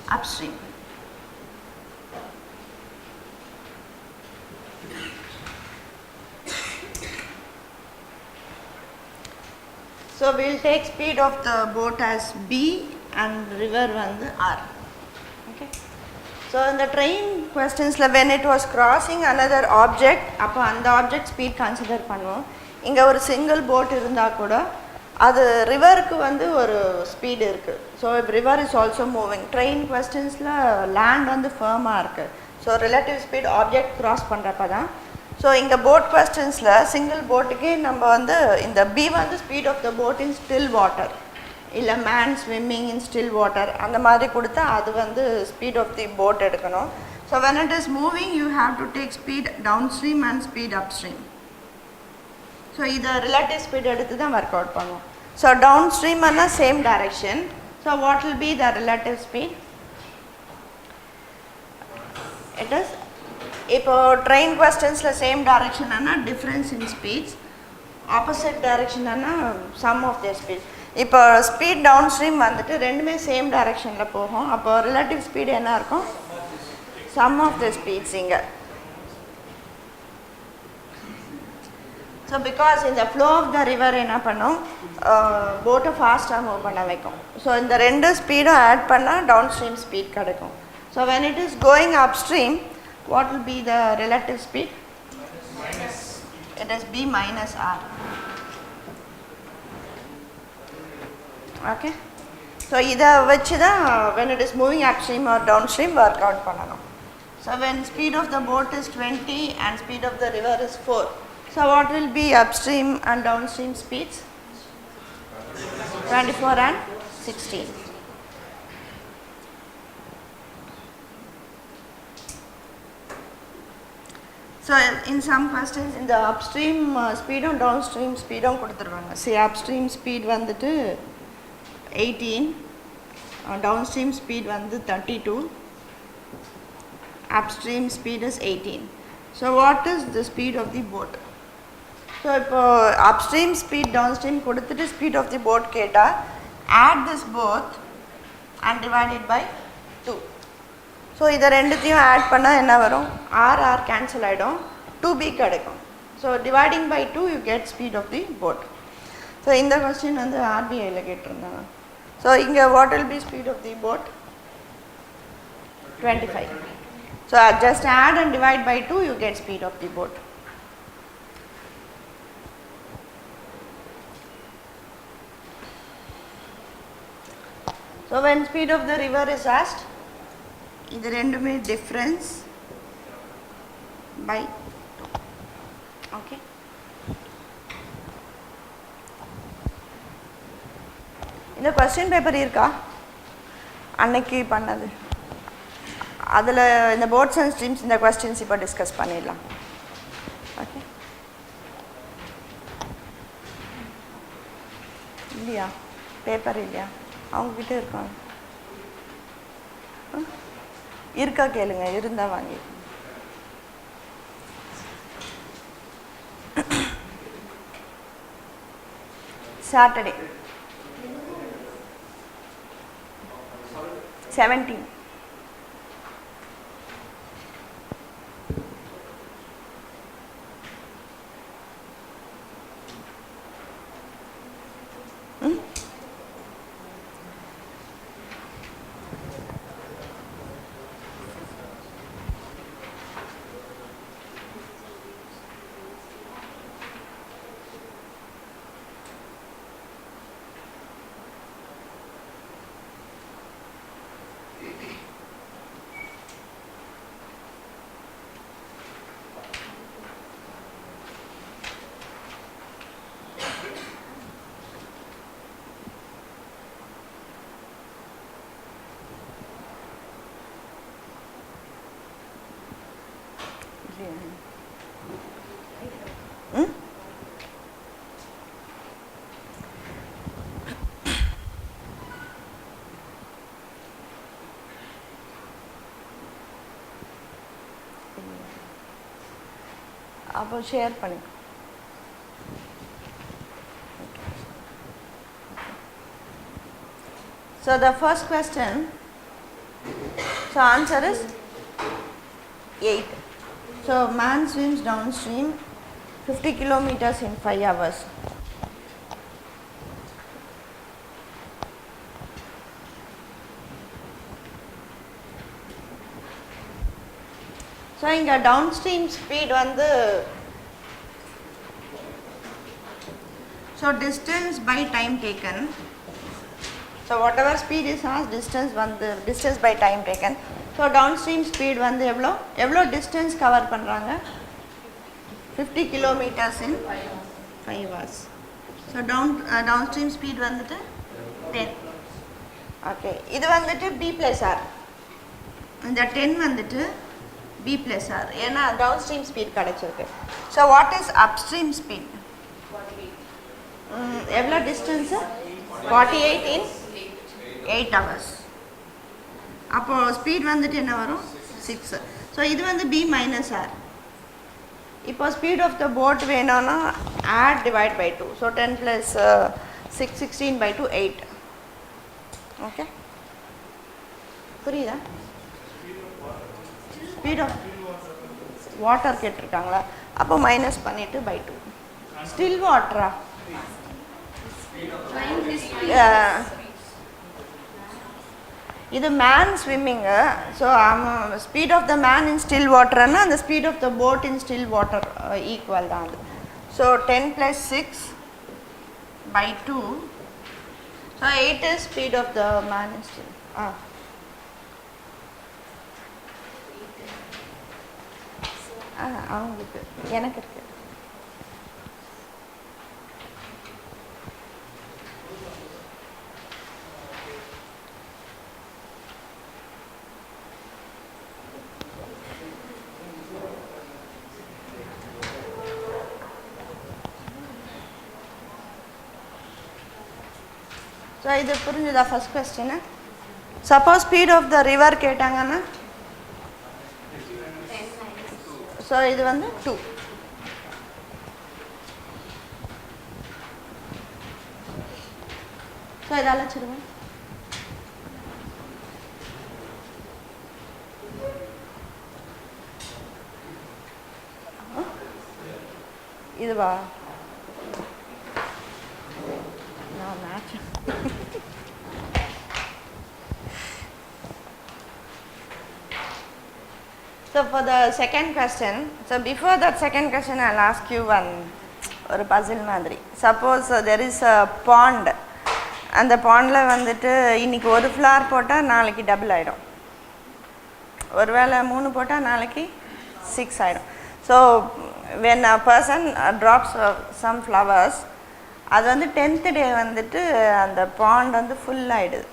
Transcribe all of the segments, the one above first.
upstream. So we will take speed of the boat as B and river vandu R. Okay. So in the train questions when it was crossing another object, appo and object speed consider பண்ணுவோம். இங்க ஒரு single boat இருந்தா கூட அது ரிவருக்கு வந்து ஒரு speed இருக்கு. So if river is also moving, train questionsல land வந்து firm இருக்கு. So relative speed object cross பண்றப்ப தான். So இங்க boat questionsல single boatக்கு நம்ம வந்து இந்த B வந்து speed of the boat in still water. இல்ல man swimming in still water அந்த மாதிரி கொடுத்தா அது வந்து speed of the boat எடுக்கணும். So when it is moving you have to take speed downstream and speed upstream. So இத relative speed எடுத்து தான் work out பண்ணுவோம். So downstream ana same direction. So what will be the relative speed? It is இப்போ train questionsல same direction ana difference in speeds, opposite direction ana sum of their speeds. இப்போ speed down stream வந்துட்டு ரெண்டுமே same டைரக்ஷனில் போகும். அப்போ relative speed என்ன இருக்கும்? Some of the speeds இங்கே. ஸோ பிகாஸ் இந்த ஃப்ளோ ஆஃப் த ரிவர் என்ன பண்ணும், போட்டை ஃபாஸ்ட்டாக மூவ் பண்ண வைக்கும். ஸோ இந்த ரெண்டு ஸ்பீடும் ஆட் பண்ணால் டவுன் ஸ்ட்ரீம் ஸ்பீட் கிடைக்கும். So when it is going up stream what will be the relative speed? It is B minus R. Okay. So இதை வச்சு தான் when it is moving upstream or downstream work out பண்ணணும். So when speed of the boat is 20 and speed of the river is 4. So what will be upstream and downstream speeds? 24 and 16. So in some questions in the upstream speed and downstream speed கொடுத்துருவாங்க. See upstream speed வந்துட்டு 18, downstream speed வந்து 32, upstream speed is 18. So what is the speed of the boat? So இப்போ upstream speed downstream கொடுத்துட்டு speed of the boat கேட்டா add this both and divide it by 2. So இதை ரெண்டுத்தையும் add பண்ணால் என்ன வரும்? R cancel ஆகிடும், 2B கிடைக்கும். So dividing by 2 you get speed of the boat. So இந்த கொஸ்டின் வந்து RBIல கேட்டிருந்தாங்க. So இங்கே what will be speed of the boat? 25. So just add and divide by 2 you get speed of the boat. So when speed of the river is asked, இது ரெண்டுமே difference by 2. Okay. இந்த question paper இருக்கா அன்னைக்கு பண்ணது? அதில் இந்த bots and streams இந்த questions இப்போ டிஸ்கஸ் பண்ணிடலாம். ஓகே, இல்லையா பேப்பர் இல்லையா? அவங்கக்கிட்ட இருக்காங்க, இருக்கா கேளுங்க, இருந்தால் வாங்கி. சாட்டர்டே 17. அப்போ ஷேர் பண்ணி. So the first question, So answer is 8. So man swims downstream 50 kilometers in 5 hours. So inga downstream speed vandu, so distance by time taken. So whatever speed is asked, distance by time taken. So downstream speed vandu evlo distance cover பண்றாங்க 50 kilometers in 5 hours. So downstream speed வந்துட்டு 10. Okay, இது வந்துட்டு b plus r. இந்த 10 வந்துட்டு b plus r. ஏன்னா downstream speed கிடைச்சிருக்கு. So what is upstream speed? 48. எவ்வளோ distance? 48 in 8 hours. அப்போ speed வந்துட்டு என்ன வரும்? 6. So இது வந்து b minus r. இப்போ speed of the boat வேணும்னா add divide by 2. So 10 plus 6, 16 by 2, 8. Okay? புரியுதா? Speed of water கேட்டிருக்காங்களா? அப்போ மைனஸ் பண்ணிட்டு by 2. Still water. இது man swimming. So speed of the man in still water and the speed of the boat in still water equal தான். So 10 plus 6 by 2. So 8 is speed of the man in still. அவங்களுக்கு எனக்கு இருக்கு. So இது புரிஞ்சுதா first question? Suppose speed of the river கேட்டாங்கன்னா so இது வந்து 2. so இத அழைச்சிடுவோம். இதுவா நான் match. So for the second question, so before that second question I'll ask you one or puzzle மாதிரி. Suppose there is a pond. அந்த பாண்ட்ல வந்துட்டு இன்னைக்கு ஒரு ஃப்ளவர் போட்டா நாளைக்கு டபுள் ஆயிடும். ஒருவேளை 3 போட்டா நாளைக்கு 6 ஆயிடும். So when a person drops some flowers, அது வந்து 10th day வந்துட்டு அந்த பாண்ட் வந்து ஃபுல் ஆயிடுது.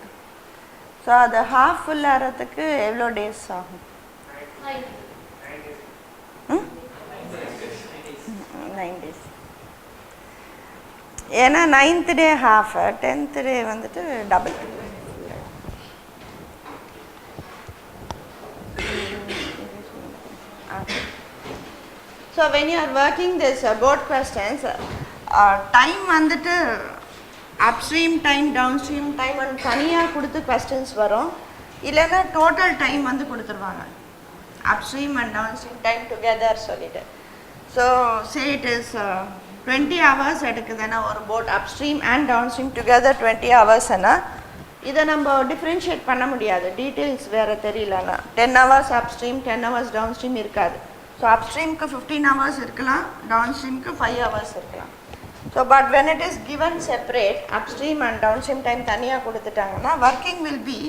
ஸோ அது ஹாஃப் ஃபுல் ஆகிறதுக்கு எவ்வளோ டேஸ் ஆகும்? 9 days. ஏன்னா 9th day half, 10th day வந்துட்டு double. So when you are working this board questions, time வந்துட்டு upstream time, downstream time and தனியாக கொடுத்து questions வரும். இல்லைன்னா டோட்டல் டைம் வந்து கொடுத்துருவாங்க. upstream and downstream time together சொல்லிட்டு. So say it is 20 hours எடுக்குதுன்னா ஒரு boat upstream and downstream together 20 hours னா இதை நம்ம டிஃப்ரென்ஷியேட் பண்ண முடியாது. டீட்டெயில்ஸ் வேறு தெரியலன்னா 10 hours upstream 10 hours downstream இருக்காது. ஸோ அப்ஸ்ட்ரீம்க்கு 15 hours இருக்கலாம், டவுன்ஸ்ட்ரீம்க்கு 5 hours இருக்கலாம். So but when it is given separate upstream and downstream time தனியாக கொடுத்துட்டாங்கன்னா ஒர்க்கிங் வில் பி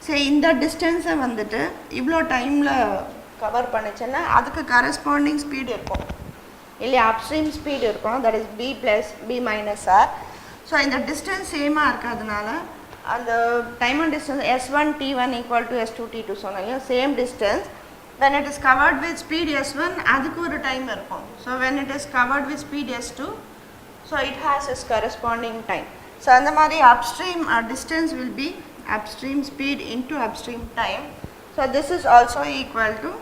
சே இந்த டிஸ்டன்ஸை வந்துட்டு இவ்வளோ டைமில் கவர் பண்ணிச்சுன்னா அதுக்கு கரஸ்பாண்டிங் ஸ்பீடு இருக்கும் இல்லையா? அப்ஸ்ட்ரீம் ஸ்பீடு இருக்கும், that is b plus b minus r. So இந்த டிஸ்டன்ஸ் சேமாக இருக்கிறதுனால அந்த time and distance S1 T1 equal to S2 T2 சொன்னாங்க. Same distance when it is covered with speed S1 அதுக்கு ஒரு டைம் இருக்கும். So when it is covered with speed S2, so it has its corresponding time. So அந்த மாதிரி upstream distance will be upstream speed into upstream time. So this is also equal to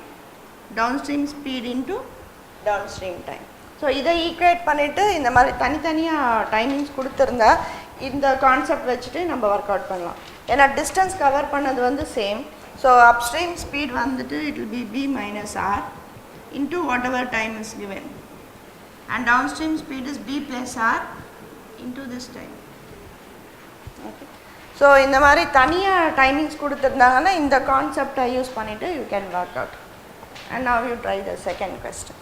downstream speed into downstream time. So இதை equate பண்ணிவிட்டு இந்த மாதிரி தனித்தனியாக timings கொடுத்துருந்தா இந்த concept வச்சுட்டு நம்ம ஒர்க் அவுட் பண்ணலாம். ஏன்னா டிஸ்டன்ஸ் கவர் பண்ணது வந்து சேம், So upstream speed வந்துட்டு it will be b minus r into whatever time is given, and downstream speed is b plus r into this time. Okay. So இந்த மாதிரி தனியா timings கொடுத்திருந்தாங்கன்னா இந்த கான்செப்டை யூஸ் பண்ணிட்டு you can work out. And now you try the second question.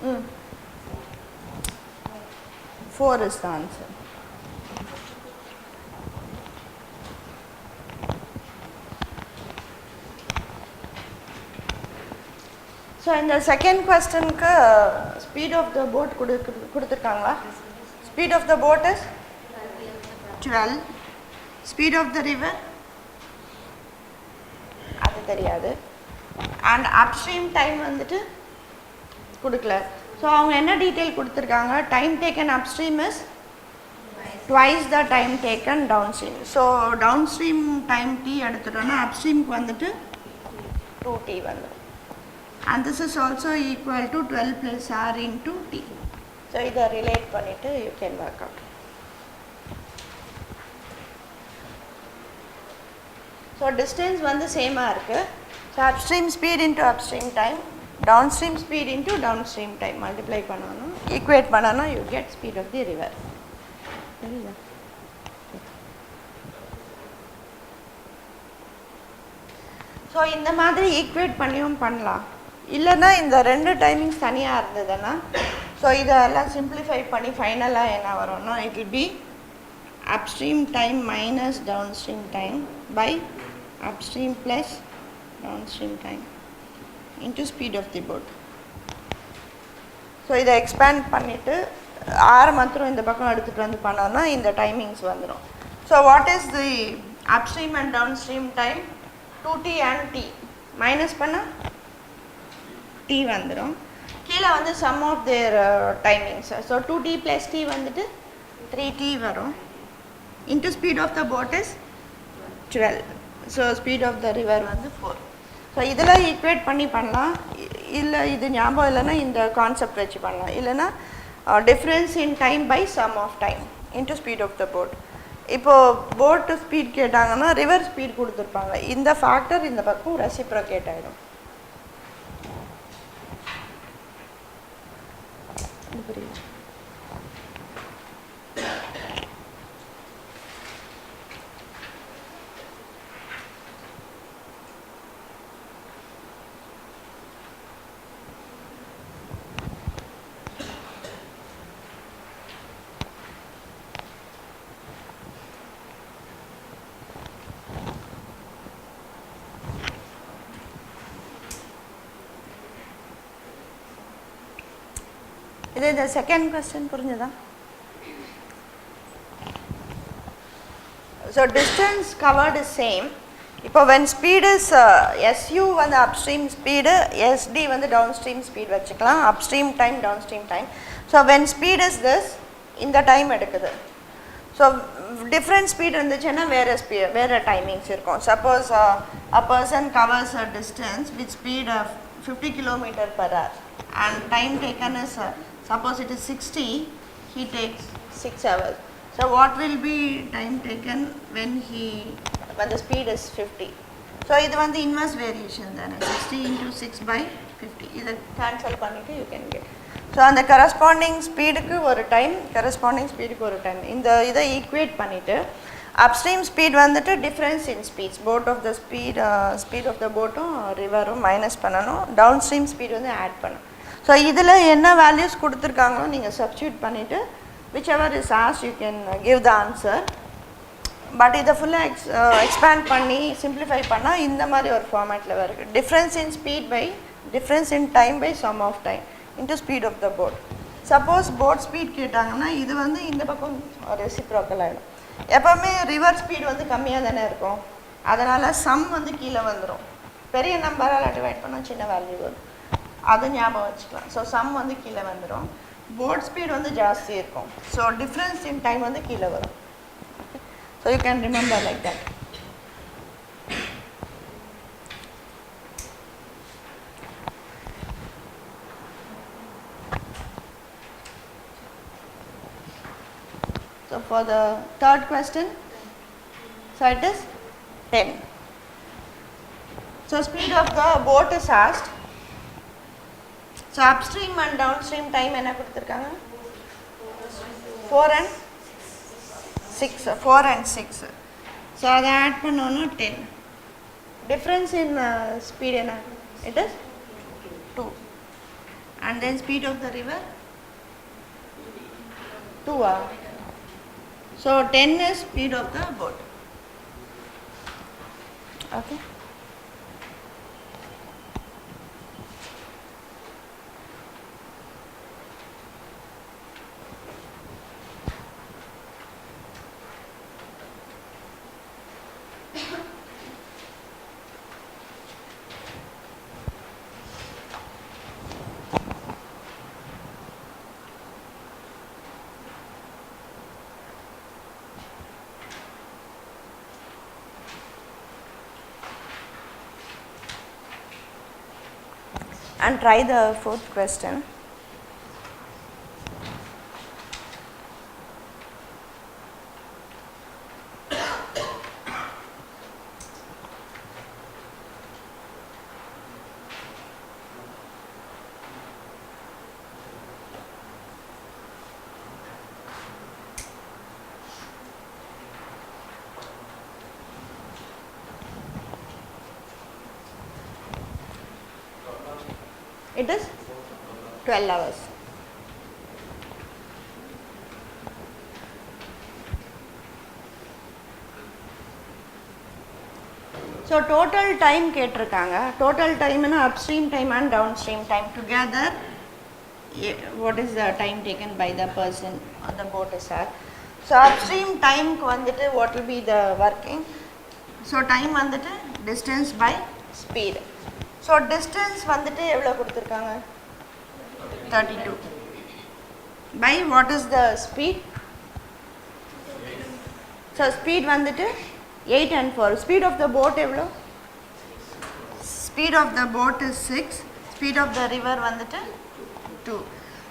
Hmm? 4 is the answer. So in the second question ku speed of the boat kuduthirukanga. Speed of the boat is 12. Speed of the river adu theriyadu. And upstream time vandittu kudukla. So avanga enna detail kuduthirukanga, time taken upstream is twice the time taken downstream. So downstream time t eduthutona upstream ku vandittu 2t vandu. And this is also equal to 12 plus r into t. So இதை relate பண்ணிட்டு you can work out. So distance வந்து சேமா இருக்கு. So upstream speed into upstream time, downstream speed into downstream time multiply பண்ணனும், equate பண்ணனும், you get speed of the river. சரியா? So இந்த மாதிரி equate பண்ணியும் பண்ணலாம். இல்லனா இந்த ரெண்டு டைமிங்ஸ் தனியா இருந்ததுன்னா so இதெல்லாம் simplify பண்ணி ஃபைனலா என்ன வரும்னா it will be upstream time minus downstream time by upstream plus downstream time into speed of the boat. So இதை expand பண்ணிட்டு r மாத்திரம் இந்த பக்கம் எடுத்துட்டு வந்து பண்ணோம்னா இந்த டைமிங்ஸ் வந்துரும். So what is the upstream and downstream time? 2t and t minus பண்ணா t வந்துரும். கீழ வந்து sum of their timings. So 2t plus t வந்துட்டு 3t வரும். Into speed of the boat is 12. So speed of the river வந்து 4. So இதெல்ல equate பண்ணி பண்ணலாம். இல்ல இது ஞாபகம் இல்லனா இந்த கான்செப்ட் வச்சு பண்ணலாம். இல்லனா difference in time by sum of time into speed of the boat. இப்போ போட் ஸ்பீட் கேட்டாங்கன்னா ரிவர் ஸ்பீட் கொடுத்துருப்பாங்க. இந்த ஃபேக்டர் இந்த பக்கம் ரெசிப்ரோகேட் ஆகிடும். The second question புரிஞ்சதா? So distance covered is same. இப்போ when speed is su வந்து upstream speed, sd வந்து downstream speed வச்சுக்கலாம். Upstream time, downstream time. So when speed is this, இந்த time எடுக்குது. So different speed இருந்துச்சுன்னா வேற timings இருக்கும். Suppose a person covers a distance with speed of 50 km per hour and time taken is suppose it is 60, he takes 6 hours. So what will be time taken when the speed is 50? So இது வந்து inverse variation தானே, 60 into 6 by 50. இதை cancel பண்ணிட்டு you can get. So அந்த corresponding speedக்கு ஒரு time, corresponding speedக்கு ஒரு time. இதை equate பண்ணிட்டு upstream speed வந்துட்டு difference in speeds, both of the speed of the boatம் riverம் minus பண்ணணும், downstream speed வந்து add பண்ணணும். So இதில் என்ன values கொடுத்துருக்காங்களோ நீங்கள் substitute பண்ணிட்டு whichever is asked you can give the answer. But இதை ஃபுல்லாக expand பண்ணி simplify பண்ணால் இந்த மாதிரி ஒரு ஃபார்மேட்டில் வருது. Difference in speed by difference in time by sum of time into speed of the boat. Suppose boat speed கேட்டாங்கன்னா இது வந்து இந்த பக்கம் ரெசிப்ரோக்கல் ஆகிடும். எப்போவுமே ரிவர் ஸ்பீட் வந்து கம்மியாக தானே இருக்கும், அதனால் சம் வந்து கீழே வந்துடும். பெரிய நம்பரால் டிவைட் பண்ணால் சின்ன வேல்யூ வரும், அது ஞாபகம் வச்சுக்கலாம். ஸோ சம் வந்து கீழே வந்துடும். boat speed வந்து ஜாஸ்தி இருக்கும். So difference in time வந்து கீழ வரும். Okay. So you can remember like that. So for the third question, so it is 10. So speed of the boat is asked. So upstream and downstream time என்ன கொடுத்திருக்காங்க? 4 and 6. 4 and 6. So அதை add பண்ணோம்னா 10. Difference in speed என்ன? It is 2. And then speed of the river 2. So 10 is speed of the boat. Okay. And try the fourth question. It is 12 hours. So total time கேட்டிருக்காங்க. Total time is upstream time and downstream time together. What is the time taken by the person on the boat is at. So upstream time வந்துட்டு what will be the working. So time வந்துட்டு distance by speed. So distance வந்துட்டு எவ்வளவு கொடுத்திருக்காங்க? 32. By what is the speed? So speed வந்துட்டு 8 and 4. Speed of the boat எவ்வளவு? Speed of the boat is 6. Speed of the river வந்துட்டு 2.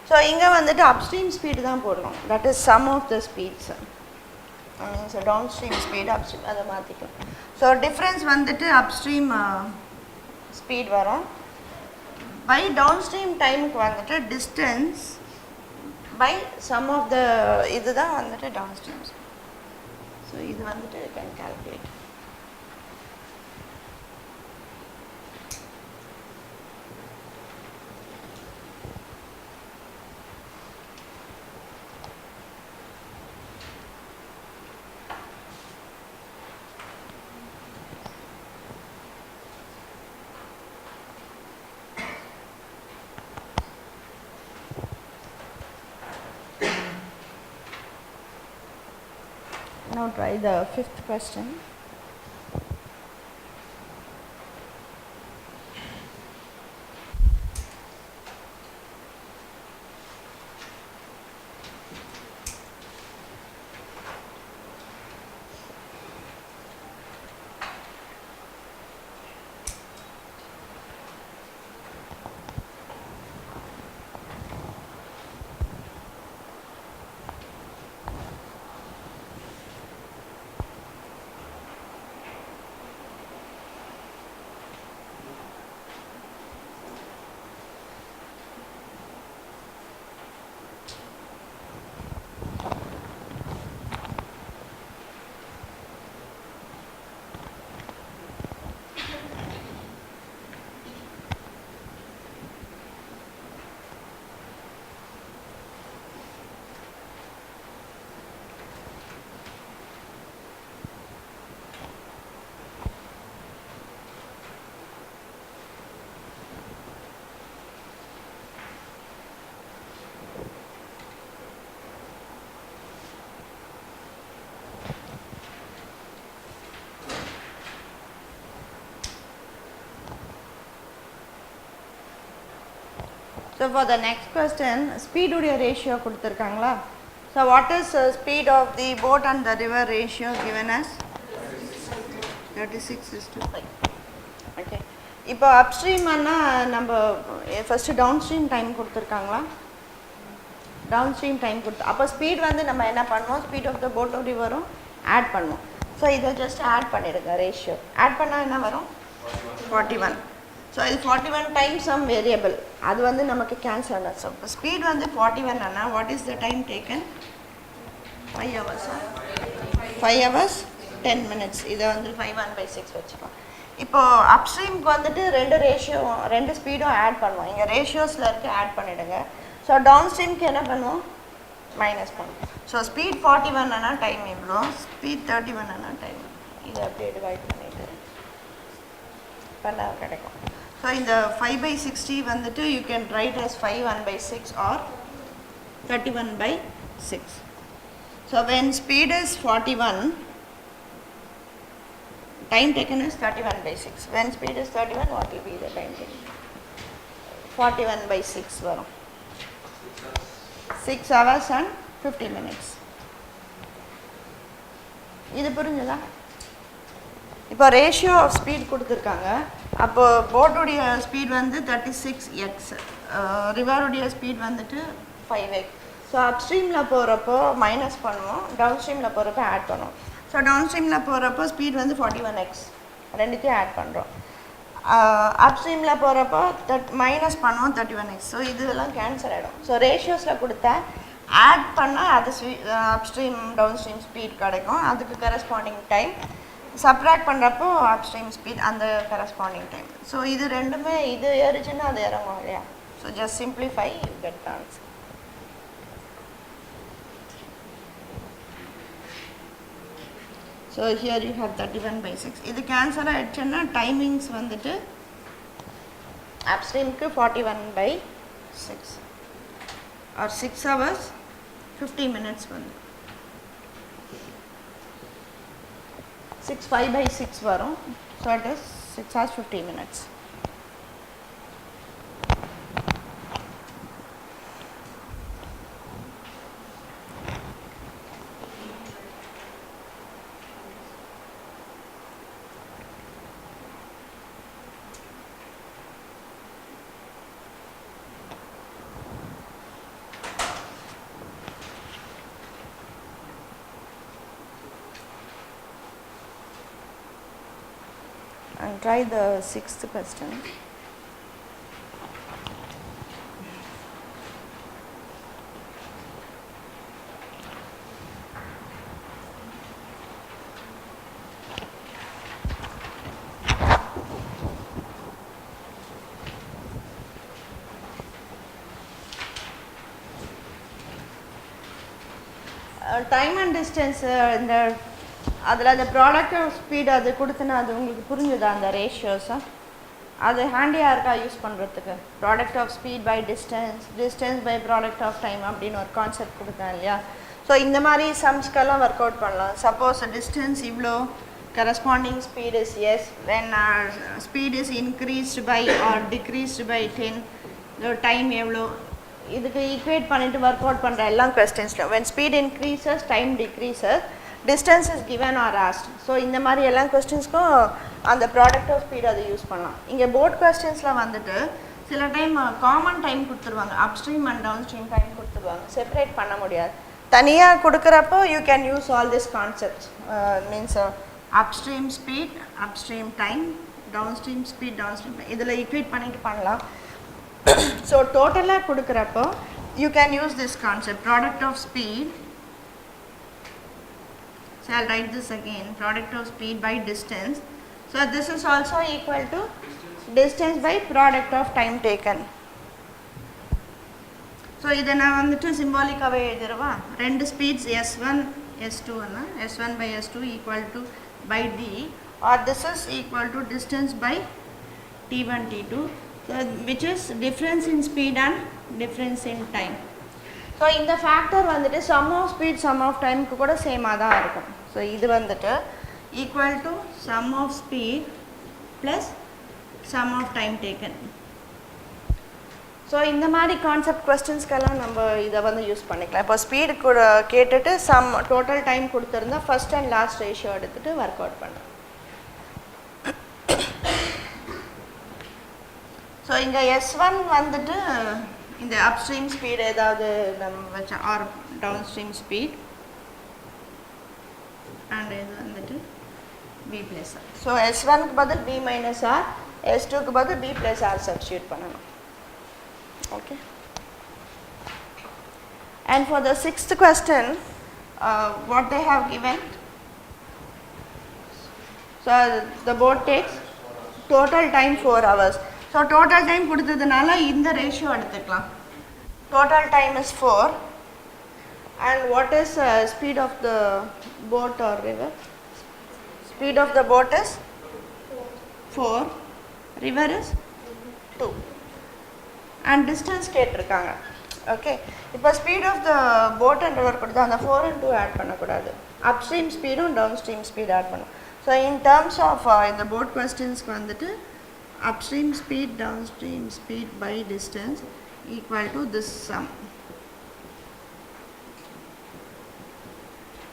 So இங்க வந்துட்டு upstream speed தான் போடணும். That is sum of the speeds. So downstream speed, upstream அதை மாத்திக்கலாம். So difference வந்துட்டு upstream speed வரும். By downstream time க்கு வந்துட்டு distance by sum of the இதுதான் வந்துட்டு downstream speed. So இது வந்துட்டு you can calculate. Now try the fifth question. So for the next question, speed உடைய ratio கொடுத்திருக்காங்களா? So what is speed of the boat and the river ratio given as 36:5. Okay. இப்போ upstream அண்ணா நம்ம first downstream time கொடுத்திருக்காங்களா? Downstream time கொடுத்து அப்போ speed வந்து நம்ம என்ன பண்ணுவோம், speed of the boat ஓடி வரும், ஆட் பண்ணுவோம். ஸோ இதை ஜஸ்ட் ஆட் பண்ணிடுங்க ரேஷியோ. ஆட் பண்ணால் என்ன வரும்? 41. ஸோ இது 41 டைம்ஸ் சம் வேரியபிள், அது வந்து நமக்கு கேன்சல் ஆகும். ஸோ இப்போ ஸ்பீட் வந்து 41 ஆனால் what is the time taken? 5 hours. 5 hours 10 minutes. இதை வந்து 5/6 வச்சுக்கலாம். இப்போது அப்ஸ்ட்ரீமுக்கு வந்துட்டு ரெண்டு ஸ்பீடும் ஆட் பண்ணுவோம். இங்கே ரேஷியோஸில் இருக்குது, ஆட் பண்ணிவிடுங்க. ஸோ டவுன்ஸ்ட்ரீம்க்கு என்ன பண்ணுவோம்? மைனஸ் பண்ணுவோம். ஸோ ஸ்பீட் 41 ஆனால் டைம் இவ்வளோ, ஸ்பீட் 31 ஆனால் டைம், இதை அப்படியே டிவைட் பண்ணிவிட்டு பண்ணால் கிடைக்கும். ஸோ இந்த 5/60 வந்துட்டு you can write as 5/1/6 or 31/6. So when speed is 41, time taken is 31/6. When speed is 31, what will be the time taken? 41/6 வரும். 6 hours and 50 minutes. இது புரிஞ்சுதா? இப்போ ரேஷியோ ஆஃப் ஸ்பீட் கொடுத்துருக்காங்க. அப்போ போட்டுடைய ஸ்பீட் வந்து 36x, ரிவருடைய ஸ்பீட் வந்துட்டு 5x. ஸோ அப்ஸ்ட்ரீமில் போகிறப்போ minus பண்ணுவோம், டவுன் ஸ்ட்ரீமில் போகிறப்போ ஆட் பண்ணுவோம். ஸோ டவுன் ஸ்ட்ரீமில் போகிறப்போ ஸ்பீட் வந்து 41x, ரெண்டுத்தையும் ஆட் பண்ணுறோம். அப்ஸ்ட்ரீமில் போகிறப்போ மைனஸ் பண்ணுவோம் 31x. ஸோ இதெல்லாம் கேன்சல் ஆகிடும். ஸோ ரேஷியோஸில் கொடுத்தா ஆட் பண்ணால் அது அப்ஸ்ட்ரீம் டவுன் ஸ்ட்ரீம் ஸ்பீட் கிடைக்கும், அதுக்கு கரஸ்பாண்டிங் டைம். சப்ராக்ட் பண்ணுறப்போ அப்ஸ்ட்ரீம் ஸ்பீட் அந்த கரஸ்பாண்டிங் டைம். ஸோ இது ரெண்டுமே, இது ஏறிச்சுன்னா அது இறங்கும் இல்லையா? So just simplify, you get the answer. So here you have 31/6. இது கேன்சல் ஆகிடுச்சுன்னா டைமிங்ஸ் வந்துட்டு அப்ஸ்ட்ரீமுக்கு 41/6 ஆர் 6 hours 50 minutes வந்து 5/6 வரும். So it is 6 hours 50 minutes. And try the 6th question. Time and distance இந்த அதில் அந்த ப்ராடக்ட் ஆஃப் ஸ்பீட் அது கொடுத்தனா அது உங்களுக்கு புரிஞ்சுதா? அந்த ரேஷியோஸை அது ஹேண்டியாக இருக்கா யூஸ் பண்ணுறதுக்கு? Product of speed by distance by product of time அப்படின்னு ஒரு கான்செப்ட் கொடுத்தேன் இல்லையா? ஸோ இந்த மாதிரி சம்ஸ்க்கெல்லாம் ஒர்க் அவுட் பண்ணலாம். சப்போஸ் டிஸ்டன்ஸ் இவ்வளோ, corresponding speed is s, when speed is increased by or decreased by 10, time எவ்வளோ, இதுக்கு ஈக்குவேட் பண்ணிவிட்டு ஒர்க் அவுட் பண்ணுற எல்லா கொஸ்டின்ஸில் when speed increases, time decreases, distance is given or asked. So இந்த மாதிரி எல்லா கொஸ்டின்ஸ்க்கும் அந்த ப்ராடக்ட் ஆஃப் ஸ்பீட் அதை யூஸ் பண்ணலாம். இங்கே போர்ட் கொஸ்டின்ஸில் வந்துட்டு சில டைம் காமன் டைம் கொடுத்துருவாங்க, upstream and down stream time கொடுத்துருவாங்க, செப்பரேட் பண்ண முடியாது. தனியாக கொடுக்குறப்போ you can use all this concepts, means upstream speed, upstream time, down stream speed, down stream இதில் ஈக்குவேட் பண்ணிட்டு பண்ணலாம். ஸோ டோட்டலாக கொடுக்குறப்போ you can use this concept, product of speed. So I'll write this again, product of speed by distance. So this is also equal to distance by product of time taken. So இதை நான் வந்துட்டு சிம்பாலிக்காகவே எழுதிடுவா. ரெண்டு speeds S1 S2 S1 by S2 equal to by D, or this is equal to distance by T1 T2, so which is difference in speed and difference in time. So இந்த factor வந்துட்டு sum of speed sum of டைமுக்கு கூட சேமாக தான் இருக்கும். So இது வந்துட்டு equal to sum of speed plus sum of time taken. So இந்த மாதிரி கான்செப்ட் கொஸ்டின்ஸ்க்கெல்லாம் நம்ம இதை வந்து யூஸ் பண்ணிக்கலாம். இப்போ ஸ்பீடு கூட கேட்டுட்டு சம் டோட்டல் டைம் கொடுத்துருந்தா ஃபஸ்ட் அண்ட் லாஸ்ட் ரேஷியோ எடுத்துகிட்டு ஒர்க் அவுட் பண்ணலாம். ஸோ இங்கே S1 வந்துட்டு இந்த அப்ஸ்ட்ரீம் ஸ்பீடு ஏதாவது நம்ம வச்ச or down stream speed and இது வந்துட்டு B plus R. ஸோ S1க்கு பதில் B minus R, S2க்கு பதில் B plus R சப்ஸ்டியூட் பண்ணணும். Okay. And for the sixth question, what they have given, so the boat takes total time 4 hours. So total time கொடுத்ததுனால இந்த ratio எடுத்துக்கலாம். Total time is 4 and what is speed of the boat or river? Speed of the boat is 4, river is 2 and distance கேட்டிருக்காங்க. Okay, இப்போ speed of the boat and river கொடுத்தா அந்த 4 and 2 add பண்ணக்கூடாது, upstream ஸ்பீடும் down stream speed add பண்ணும். So in terms of இந்த boat கொஸ்டின்ஸ்க்கு வந்துட்டு upstream speed downstream speed by distance equal to this sum.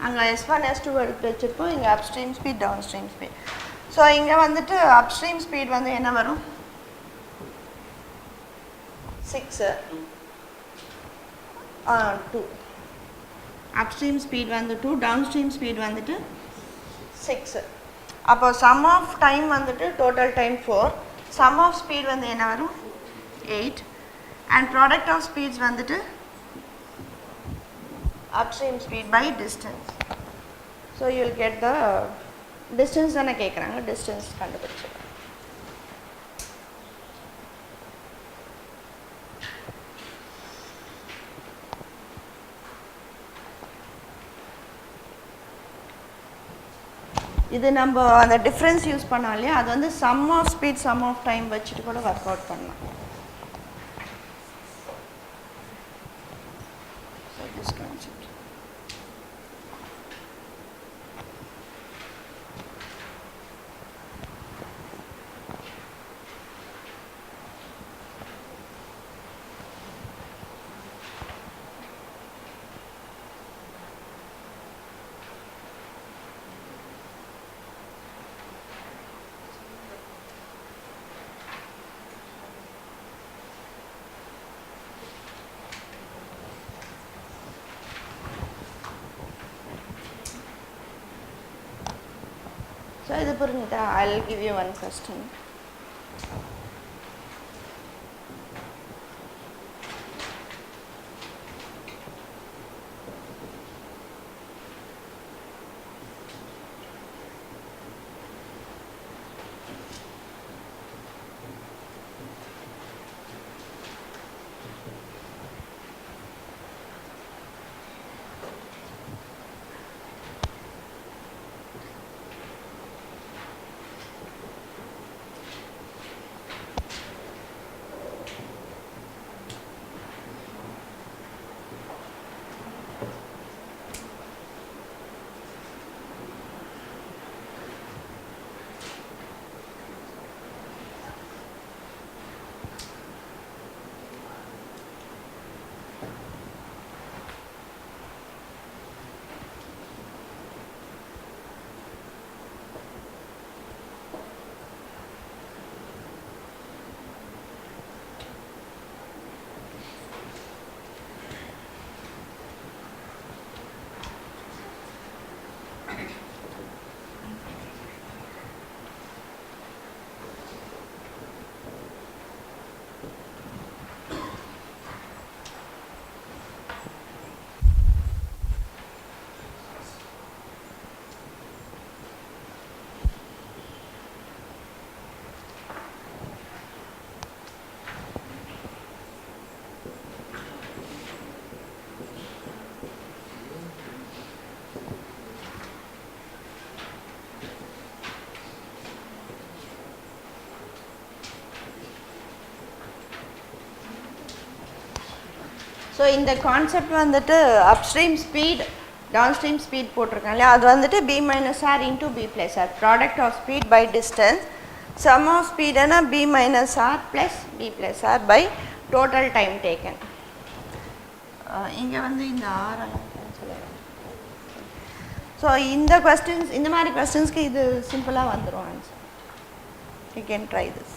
அங்கே S1 S2 எடுத்து வச்சுருப்போம், இங்கே upstream speed downstream speed. So இங்கே வந்துட்டு upstream speed வந்து என்ன வரும் 6 2, upstream speed வந்து 2, downstream speed வந்துட்டு 6. அப்போ sum of time வந்துட்டு total time 4, sum of speed வந்து என்ன வரும் 8 and product of speeds வந்துட்டு upstream speed by distance. So you will get the distance தானே கேட்குறாங்க, distance கண்டுபிடிச்சிடலாம். இது நம்ம அந்த டிஃப்ரென்ஸ் யூஸ் பண்ணோம் இல்லையா, அது வந்து sum of speed sum of time வச்சுட்டு கூட ஒர்க் அவுட் பண்ணலாம். So இது புரிஞ்சுதா? I'll give you one question. So இந்த கான்செப்ட் வந்துட்டு அப்ஸ்ட்ரீம் ஸ்பீட் டவுன்ஸ்ட்ரீம் ஸ்பீட் போட்டிருக்கேன் இல்லையா, அது வந்துட்டு B minus R into B plus R, product of speed by distance. Sum of ஸ்பீடுனா B minus R plus B plus R by total time taken. இங்கே வந்து இந்த ஆரெல்லாம் கேன்சல் ஆகிடும். ஸோ இந்த கொஸ்டின்ஸ் இந்த மாதிரி கொஸ்டின்ஸ்க்கு இது சிம்பிளாக வந்துடும் answer. You can try this.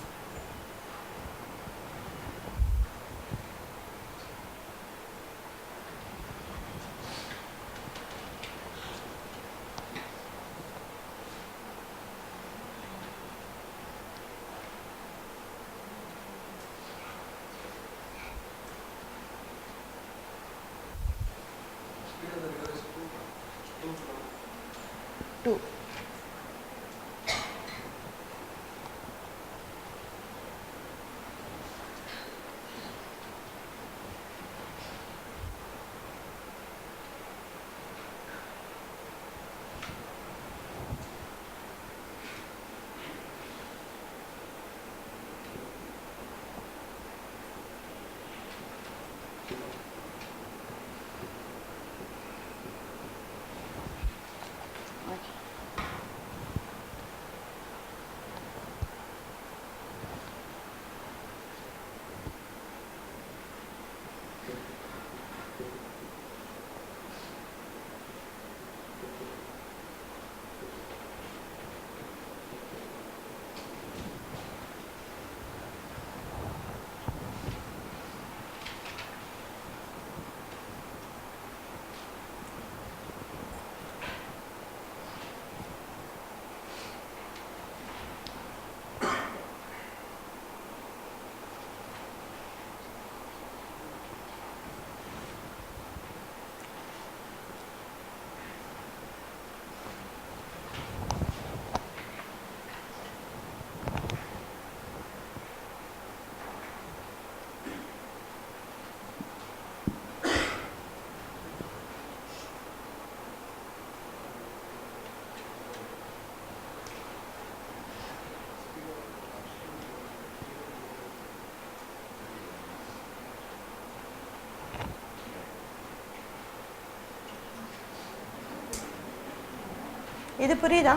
இது புரியுதா?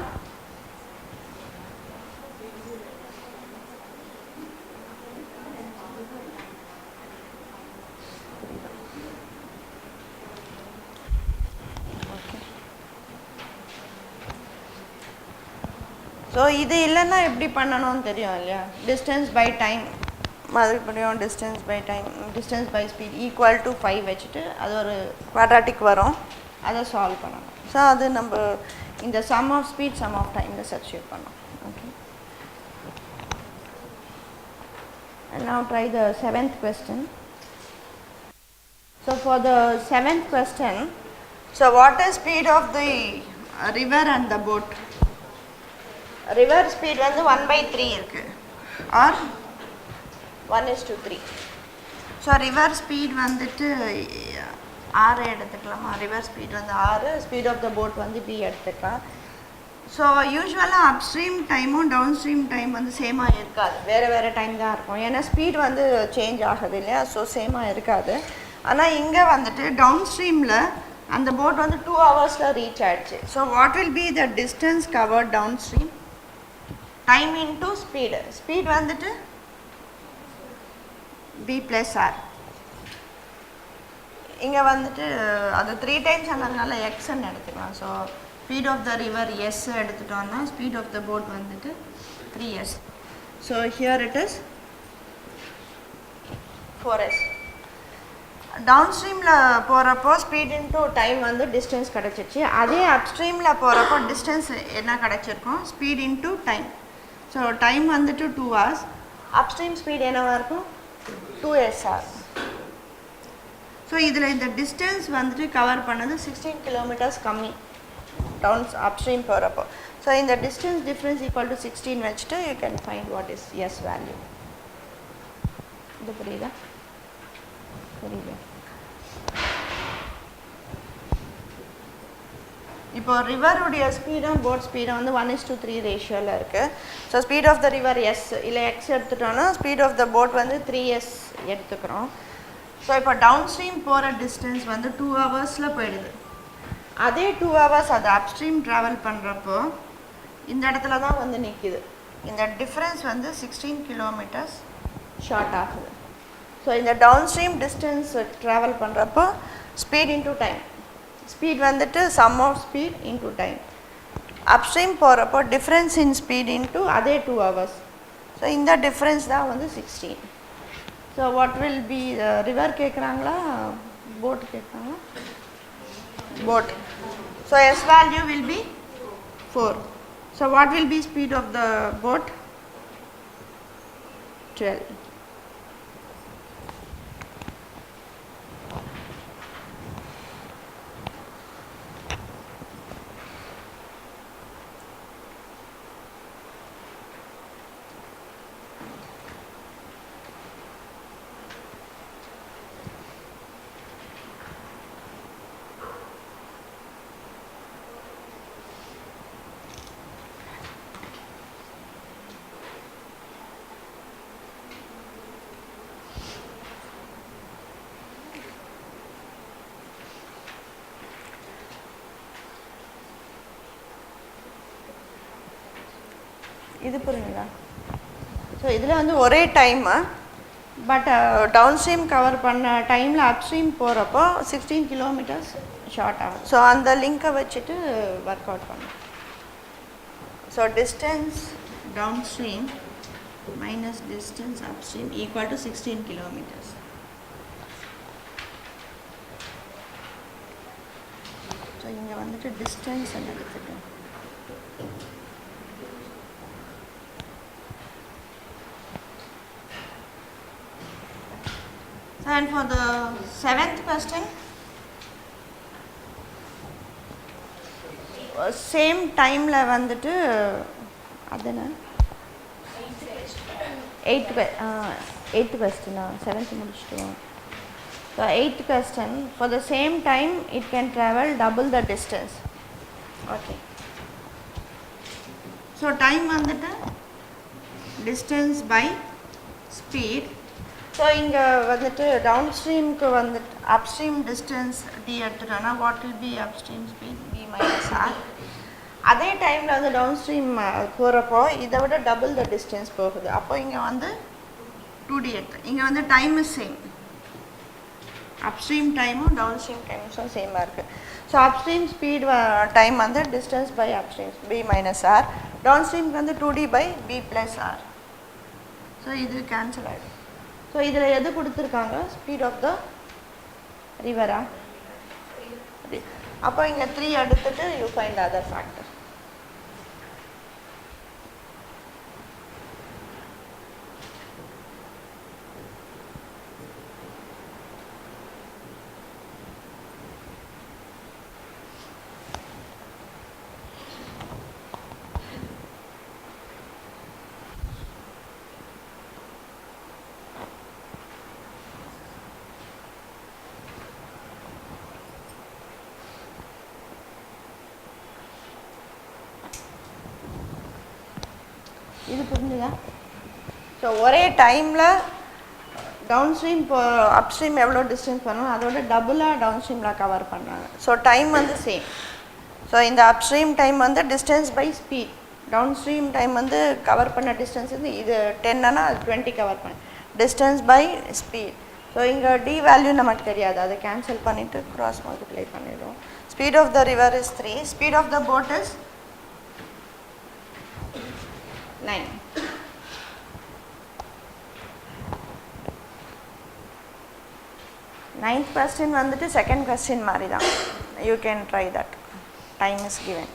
ஸோ இது இல்லைன்னா எப்படி பண்ணணும்னு தெரியும் இல்லையா? டிஸ்டன்ஸ் பை டைம் மறுபடியும் distance by time distance by speed equal to 5 வச்சுட்டு அது ஒரு குவாட்ராட்டிக் வரும், அதை சால்வ் பண்ணணும். ஸோ அது நம்ம இந்த sum of speed sum of time substitute பண்ணோம். Okay, and now try the 7th question. So for the 7th question, so what is speed of the river and the boat? River speed வந்து 1/3 இருக்கு or 1:3. So river speed வந்துட்டு 6 எடுத்துக்கலாமா? River speed வந்து 6, speed of the boat வந்து B எடுத்துக்கலாம். So யூஸ்வலாக upstream டைமும் down stream time வந்து சேமாக இருக்காது, வேறு வேறு டைம் தான் இருக்கும். ஏன்னா ஸ்பீட் வந்து சேஞ்ச் ஆகுது இல்லையா? ஸோ சேமாக இருக்காது. ஆனால் இங்கே வந்துட்டு டவுன் ஸ்ட்ரீமில் அந்த போட் வந்து 2 ஹவர்ஸில் ரீச் ஆகிடுச்சு. So what will be the distance covered down stream? Time into speed. Speed வந்துட்டு B + R. இங்கே வந்துட்டு அது 3 டைம்ஸ் ஆனதுனால எக்ஸ்ன்னு எடுத்துக்கலாம். So speed of the river s எடுத்துட்டோம்னா ஸ்பீட் ஆஃப் த போட் வந்துட்டு 3s. So here it is 4s. Down ஸ்ட்ரீமில் போகிறப்போ ஸ்பீட் இன்டூ டைம் வந்து டிஸ்டன்ஸ் கிடச்சிச்சு. அதே அப்ஸ்ட்ரீமில் போகிறப்போ டிஸ்டன்ஸ் என்ன கிடச்சிருக்கும்? Speed into time. So time வந்துட்டு 2 hours. அப்ஸ்ட்ரீம் ஸ்பீட் என்னவாக இருக்கும்? 2s. ஸோ இதில் இந்த டிஸ்டன்ஸ் வந்துட்டு கவர் பண்ணது 16 kilometers கம்மி டவுன் அப்ஸ்ட்ரீம் போகிறப்போ. ஸோ இந்த டிஸ்டன்ஸ் டிஃப்ரென்ஸ் ஈக்குவல் டு 16 வச்சுட்டு you can find what is S value. இது புரியுதா? புரியுது. இப்போ ரிவருடைய ஸ்பீடும் போட் ஸ்பீடும் வந்து 1:3 ரேஷியோவில் இருக்குது. So speed of the river s இல்லை எக்ஸ் எடுத்துட்டோன்னா ஸ்பீட் ஆஃப் த போட் வந்து 3s எடுத்துக்கிறோம். ஸோ இப்போ டவுன் ஸ்ட்ரீம் போகிற டிஸ்டன்ஸ் வந்து 2 ஹவர்ஸில் போயிடுது. அதே 2 hours அது அப்ஸ்ட்ரீம் ட்ராவல் பண்ணுறப்போ இந்த இடத்துல தான் வந்து நிற்கிது. இந்த டிஃப்ரென்ஸ் வந்து 16 kilometers ஷார்ட் ஆகுது. So in the downstream distance travel பண்றப்போ speed into time. Speed வந்துட்டு sum of speed into time. Upstream போறப்போ difference in speed into அதே 2 hours. So இந்த difference தான் வந்து 16. So what will be river கேக்குறாங்களா boat கேக்குறாங்களா boat. So S value will be 4. So what will be speed of the boat? 12. இது புரியுங்களா? So இதில் வந்து ஒரே time but downstream cover பண்ண டைமில் அப்ஸ்ட்ரீம் போகிறப்போ 16 கிலோமீட்டர்ஸ் ஷார்ட் ஆகும். ஸோ அந்த லிங்க்கை வச்சுட்டு ஒர்க் அவுட் பண்ணணும். So distance downstream minus distance upstream equal to 16 kilometres. So இங்கே வந்துட்டு டிஸ்டன்ஸ் என்ன எடுத்துட்டேன். And for the 7th question, same time la vanditu adana 8th question 7th mudichitom. So 8th question, for the same time it can travel double the distance. Okay, so time vanditu distance by speed. So இங்கே வந்துட்டு down ஸ்ட்ரீமுக்கு வந்துட்டு upstream distance D எடுத்துட்டோன்னா what will be upstream speed B minus R. அதே டைமில் வந்து down stream போகிறப்போ இதை விட டபுள் த டிஸ்டன்ஸ் போகுது. அப்போ இங்கே வந்து 2D எடுத்து இங்கே வந்து டைம் இஸ் சேம். அப்ஸ்ட்ரீம் டைமும் டவுன் ஸ்ட்ரீம் டைம்ஸும் சேமாக இருக்குது. ஸோ அப்ஸ்ட்ரீம் ஸ்பீட் டைம் வந்து distance by upstream B minus R. Down ஸ்ட்ரீமுக்கு வந்து 2D by B plus R. So இது கேன்சல் ஆகிடும். ஸோ இதில் எது கொடுத்துருக்காங்க? ஸ்பீட் ஆஃப் த ரிவரா? அப்போ இங்கே 3 எடுத்துட்டு யூ ஃபைண்ட் அதர் ஃபேக்டர். இது புரிஞ்சுதா? ஸோ ஒரே டைமில் டவுன் ஸ்ட்ரீம் இப்போ அப்ஸ்ட்ரீம் எவ்வளோ டிஸ்டன்ஸ் பண்ணணும் அதோட டபுளாக டவுன் ஸ்ட்ரீமில் கவர் பண்ணுறாங்க. ஸோ டைம் வந்து சேம். ஸோ இந்த அப்ஸ்ட்ரீம் டைம் வந்து distance by speed. Down stream time வந்து கவர் பண்ண டிஸ்டன்ஸ் வந்து இது 10னா அது 20 கவர் பண்ண டிஸ்டன்ஸ் பை ஸ்பீட். ஸோ இங்கே டி வேல்யூ நமக்கு தெரியாது, அதை கேன்சல் பண்ணிவிட்டு க்ராஸ் மல்டிப்ளை பண்ணிடுவோம். Speed of the river is 3. Speed of the boat is 9. Ninth question வந்துட்டு second question மாதிரி தான். You can try that. Time is given.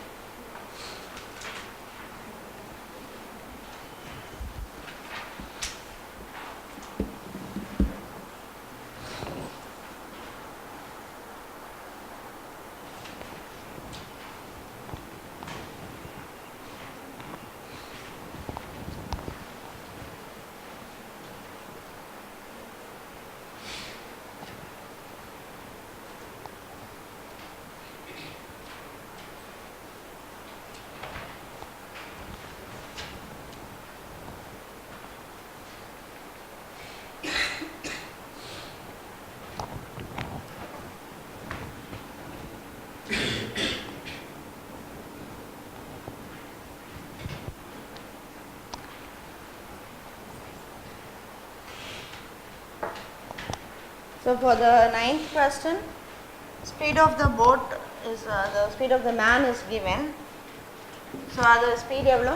So for the 9th question, speed of the boat is the speed of the man is given. So the speed எவ்வளோ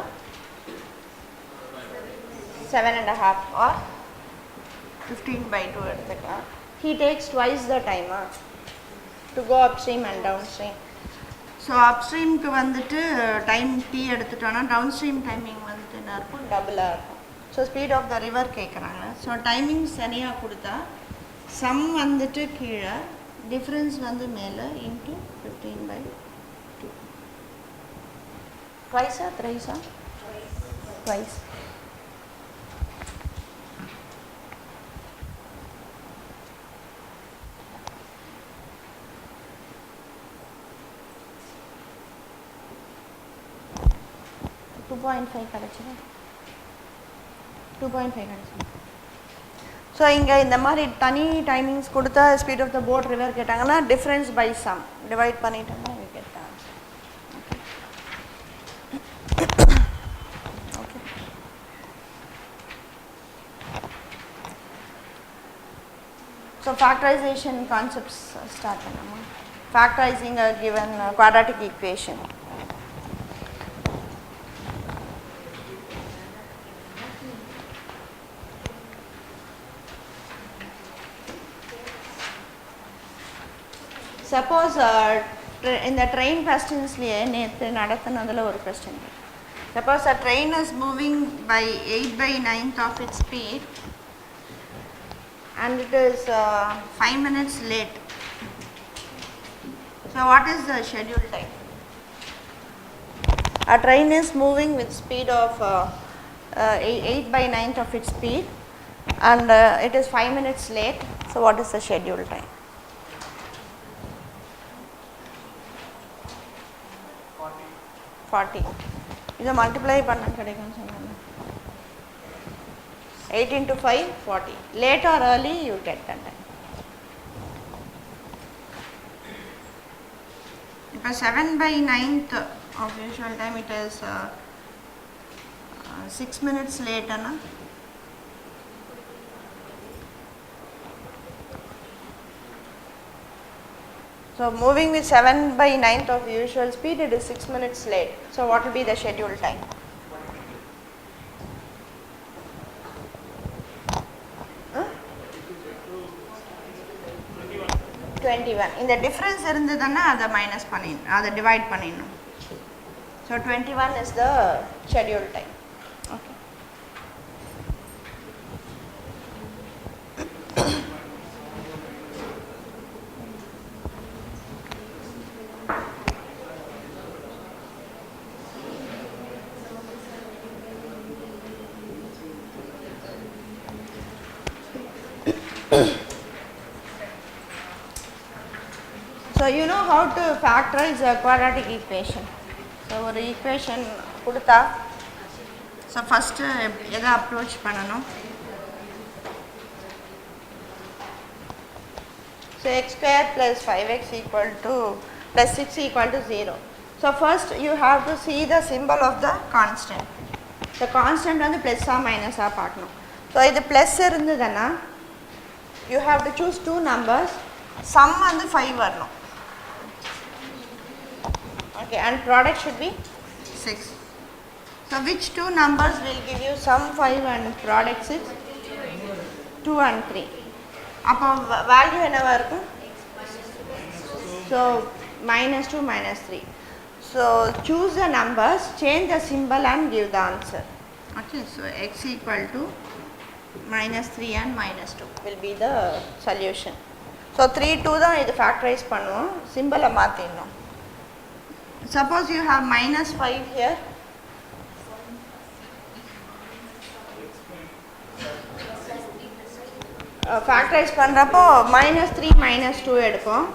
7.5 or 15/2 எடுத்துக்கலாம். He takes twice the time to go upstream and downstream. So upstreamக்கு வந்துட்டு time t எடுத்துட்டோம்னா downstream timing வந்துட்டு என்ன இருக்கும் டபுளாக இருக்கும். So speed of the river கேட்குறாங்க. ஸோ டைமிங் சரியாக கொடுத்தா சம் வந்துட்டு கீழே டிஃப்ரென்ஸ் வந்து மேலே இன்ட்டு 15/2. ட்வைஸா த்ரைஸா ட்வைஸ். கிடைச்சிடும் 2.5 கிடைச்சிடும். ஸோ இங்கே இந்த மாதிரி தனி டைமிங்ஸ் கொடுத்தா speed of the boat river கேட்டாங்கன்னா டிஃப்ரென்ஸ் பை சம் டிவைட் பண்ணிட்டோம்னா கேட்டாங்க. Okay. So factorisation concepts start பண்ணலாமா? Factorising a given quadratic equation. Suppose in the train questions நேற்று நடத்தினதில் ஒரு question. Suppose a train is moving by 8/9 of its speed and it is 5 minutes late. So what is the schedule time? A train is moving with speed of 8/9 of its speed and it is 5 minutes late. So what is the schedule time? 40. இதை multiply பண்ண கிடைக்கும்னு சொன்னாங்க. 8 into 5 40. Late or early you get that time. இப்போ 7/9 of usual time it is 6 minutes late Anna. So moving with 7/9 of usual speed, it is 6 minutes late. So what will be the schedule time? 21. In the difference irundadana adha minus pannin, adha divide panninum. So 21 is the schedule time. Okay. So you know how to factorize a quadratic equation. So ஒரு equation கொடுத்தா so first எதை approach பண்ணணும்? So x square plus 5x equal to plus 6 equal to 0. So first you have to see the symbol of the constant. The constant வந்து plus or minus பார்க்கணும். So இது plus இருந்ததுன்னா you have to choose two numbers. Sum வந்து 5 வரணும். Okay, and product should be 6. So which two numbers will give you sum 5 and product 6? 2 and 3. அப்போ value என்னவா இருக்கும்? So -2 -3. So choose the numbers, change the symbol and give the answer. Okay, so x equal to -3 and -2 will be the solution. So 3 2 தான் இது factorize பண்ணுவோம், symbol மாத்திடணும். Suppose you have -5 here. Factorize பண்ணுறப்போ -3 -2 எடுக்கும்,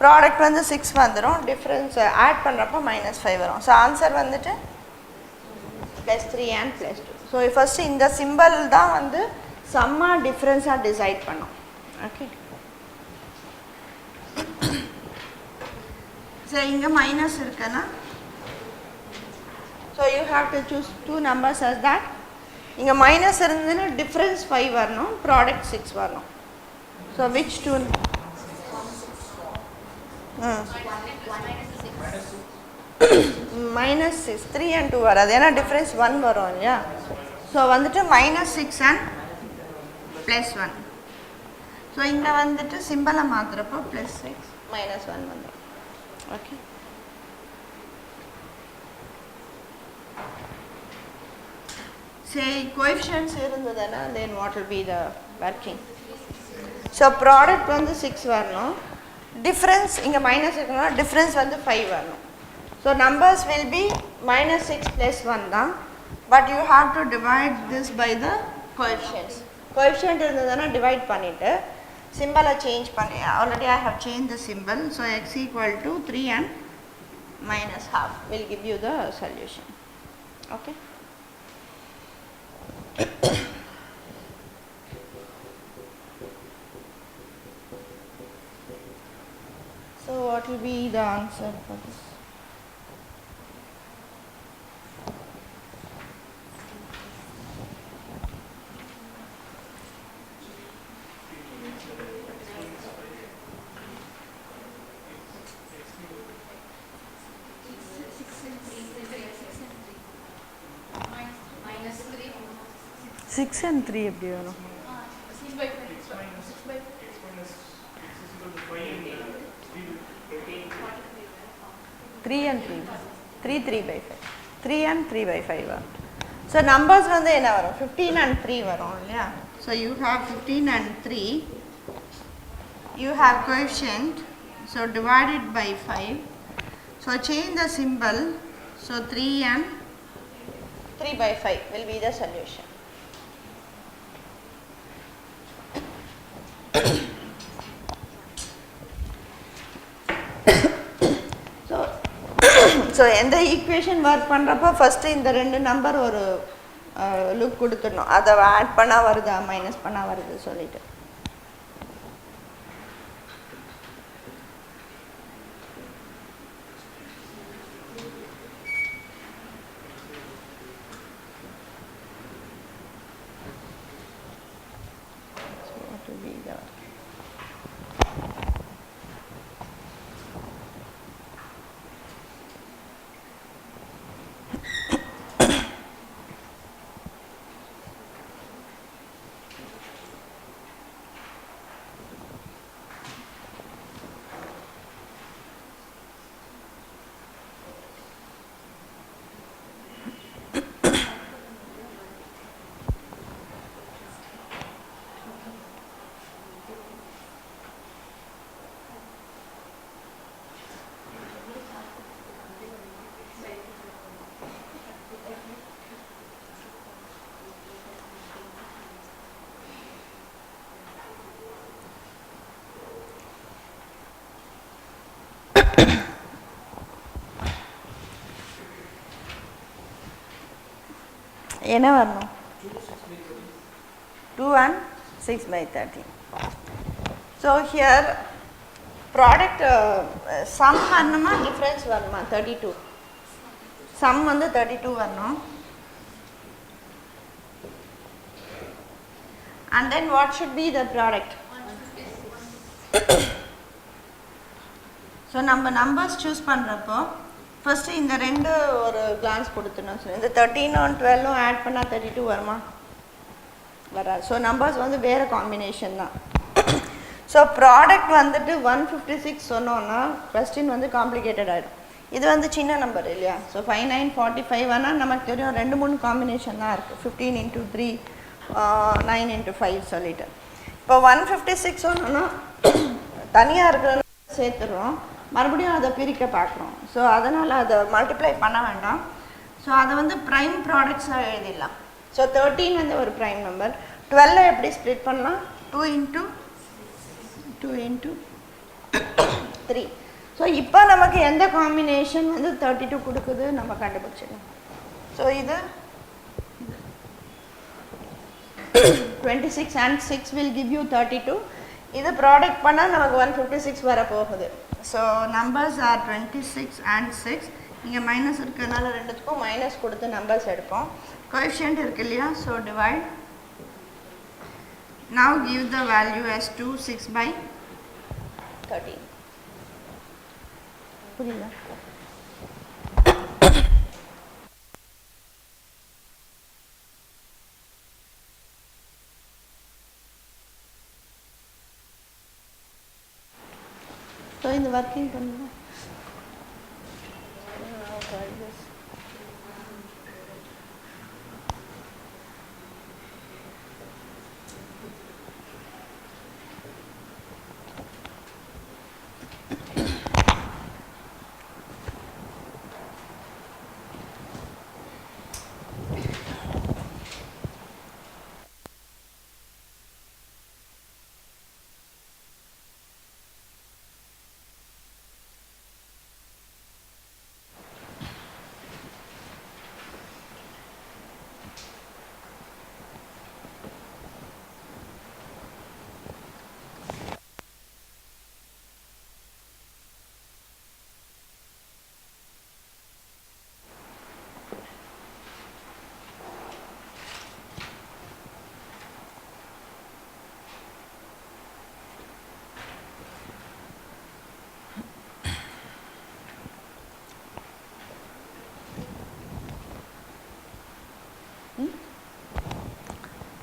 product வந்து 6 வந்துடும், difference add பண்ணுறப்போ -5 வரும். So answer வந்துட்டு +3 and +2. ஸோ ஃபஸ்ட்டு இந்த சிம்பிள் தான் வந்து சம்மாக டிஃப்ரென்ஸாக டிசைட் பண்ணோம். ஓகே, ஸோ இங்கே மைனஸ் இருக்குன்னா so you have to choose two numbers as that. இங்கே மைனஸ் இருந்ததுன்னா டிஃப்ரென்ஸ் 5 வரணும், ப்ராடக்ட் 6 வரணும். So which two? Minus 6, 3 and 2 வராது ஏன்னா difference 1 வரும் இல்லையா. ஸோ வந்துட்டு minus 6 and plus 1. ஸோ இங்கே வந்துட்டு சிம்பிளை மாற்றுறப்போ plus 6 minus 1 வந்துடும். ஓகே. Say coefficients இருந்ததுன்னா then what will be the working? So product வந்து 6 வரணும், difference இங்கே minus இருக்குன்னா difference வந்து 5 வரணும். So numbers will be minus 6 plus 1 தான், but you have to divide this by the coefficients. Coefficient இருந்ததுன்னா divide பண்ணிட்டு symbol change பண்ணி, already I have changed the symbol, so x equal to 3 and minus half will give you the solution. Okay. So what will be the answer for this? Six and 3 எப்படி வரும்? 3 and 3, 3 by 5, 3 and 3 by 5 வரும். So numbers வந்து என்ன வரும்? 15 and 3 வரும் இல்லையா? So you have 15 and 3, you have coefficient, so divided by 5, so change the symbol, so 3 and 3 by 5 will be the solution. So எந்த equation work பண்ணுறப்போ first இந்த ரெண்டு நம்பர் ஒரு லுக் கொடுத்துடணும், அதை ஆட் பண்ணால் வருதா மைனஸ் பண்ணால் வருது சொல்லிட்டு. என்ன வரணும்? 2 and 6 by 13. So here product sum வரணுமா difference வரணுமா? 32. sum வந்து 32 வரணும். And then what should be the product? So நம்ம numbers choose பண்ணுறப்போ ஃபஸ்ட்டு இந்த ரெண்டு ஒரு கிளான்ஸ் கொடுத்துணும். ஸோ இந்த 13 12 ஆட் பண்ணால் 32 வருமா? வராது. ஸோ நம்பர்ஸ் வந்து வேறு காம்பினேஷன் தான். ஸோ ப்ராடக்ட் வந்துட்டு 156 சொன்னோன்னா கொஸ்டின் வந்து காம்ப்ளிகேட்டட் ஆகிடும். இது வந்து சின்ன நம்பர் இல்லையா? ஸோ 5945 ஆனால் நமக்கு தெரியும் 2-3 காம்பினேஷன் தான் இருக்குது. 15 into 3, 9 into 5 சொல்லிட்டு. இப்போ 156 சொன்னோன்னா தனியாக இருக்கிறத சேர்த்துடுறோம், மறுபடியும் அதை பிரிக்க பார்க்குறோம். ஸோ அதனால் அதை மல்டிப்ளை பண்ண வேண்டாம். ஸோ அதை வந்து ப்ரைம் ப்ராடக்ட்ஸாக எழுதிடலாம். ஸோ 13 வந்து ஒரு ப்ரைம் நம்பர். 12 எப்படி ஸ்ப்ளிட் பண்ணலாம்? 2 into 3. ஸோ இப்போ நமக்கு எந்த காம்பினேஷன் வந்து 32 கொடுக்குது நம்ம கண்டுபிடிச்சிடலாம். ஸோ இது 26 and 6 will give you 32. இது ப்ராடக்ட் பண்ணால் நமக்கு 156 வர போகுது. So numbers are 26 and 6. இங்கே மைனஸ் இருக்கிறதுனால ரெண்டுத்துக்கும் மைனஸ் கொடுத்து நம்பர்ஸ் எடுப்போம். கோஎஃபிஷியன்ட் இருக்கு இல்லையா? So divide Now give the value as 2, 6 by 13. புரியல. So இந்த working பண்ணுங்க.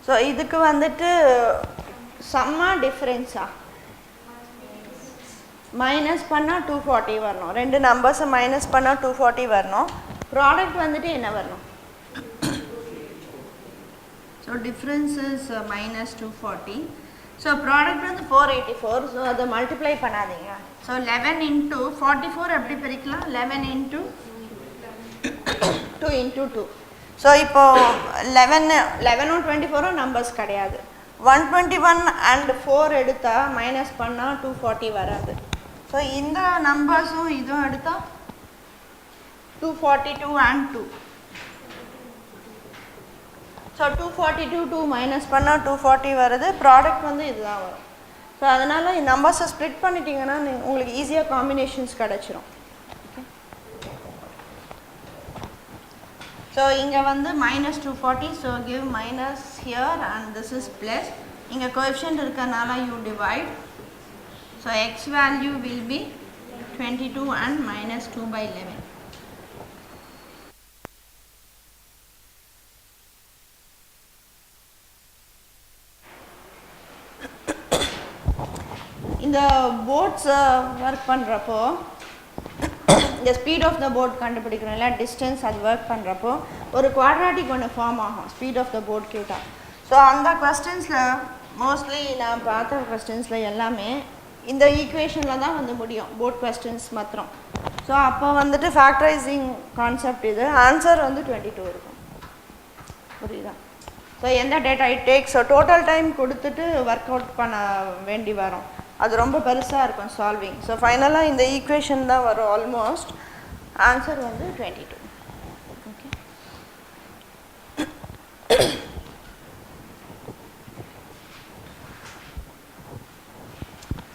ஸோ இதுக்கு வந்துட்டு செம்ம டிஃப்ரென்ஸா மைனஸ் பண்ணால் 240 வரணும். ரெண்டு நம்பர்ஸை மைனஸ் பண்ணால் 240 வரணும். ப்ராடக்ட் வந்துட்டு என்ன வரணும்? So difference is minus 240. So product வந்து 484. ஸோ அதை மல்டிப்ளை பண்ணாதீங்க. ஸோ 11 இன்ட்டு 44 எப்படி பிரிக்கலாம்? 11 இன்ட்டு 2 இன்ட்டு 2. ஸோ இப்போது 11ம் 24ம் நம்பர்ஸ் கிடையாது. 121 அண்ட் 4 எடுத்தால் மைனஸ் பண்ணால் 240 வராது. ஸோ இந்த நம்பர்ஸும் இதுவும் எடுத்தால் 242 அண்ட் 2. ஸோ 242 2 மைனஸ் பண்ணால் 240 வருது. ப்ராடக்ட் வந்து இதுதான் வரும். ஸோ அதனால் நம்பர்ஸை ஸ்ப்ளிட் பண்ணிட்டீங்கன்னா உங்களுக்கு ஈஸியாக காம்பினேஷன்ஸ் கிடச்சிரும். So இங்க வந்து minus 240, so give minus here and this is plus. இங்க coefficient இருக்கனால you divide. So x value will be 22 and minus 2 by 11. இந்த boats work பண்றப்போ இந்த ஸ்பீட் ஆஃப் த போட் கண்டுபிடிக்கணும் இல்லை டிஸ்டன்ஸ் அது ஒர்க் பண்ணுறப்போ ஒரு குவாட்ராட்டிக் ஒன்று ஃபார்ம் ஆகும் ஸ்பீட் ஆஃப் த போட் கியூட்டா. ஸோ அந்த கொஸ்டின்ஸில் மோஸ்ட்லி நான் பார்த்த கொஸ்டின்ஸில் எல்லாமே இந்த ஈக்குவேஷனில் தான் வந்து முடியும், போட் கொஸ்டின்ஸ் மாத்திரம். ஸோ அப்போ வந்துட்டு ஃபேக்டரைசிங் கான்செப்ட் இது. ஆன்சர் வந்து 22 இருக்கும். புரியுதா? ஸோ எந்த data it takes total time கொடுத்துட்டு ஒர்க் அவுட் பண்ண வேண்டி வரும். அது ரொம்ப பெருசாக இருக்கும் சால்விங். ஸோ ஃபைனலாக இந்த ஈக்குவேஷன் தான் வரும். ஆல்மோஸ்ட் ஆன்சர் வந்து 22. ஓகே.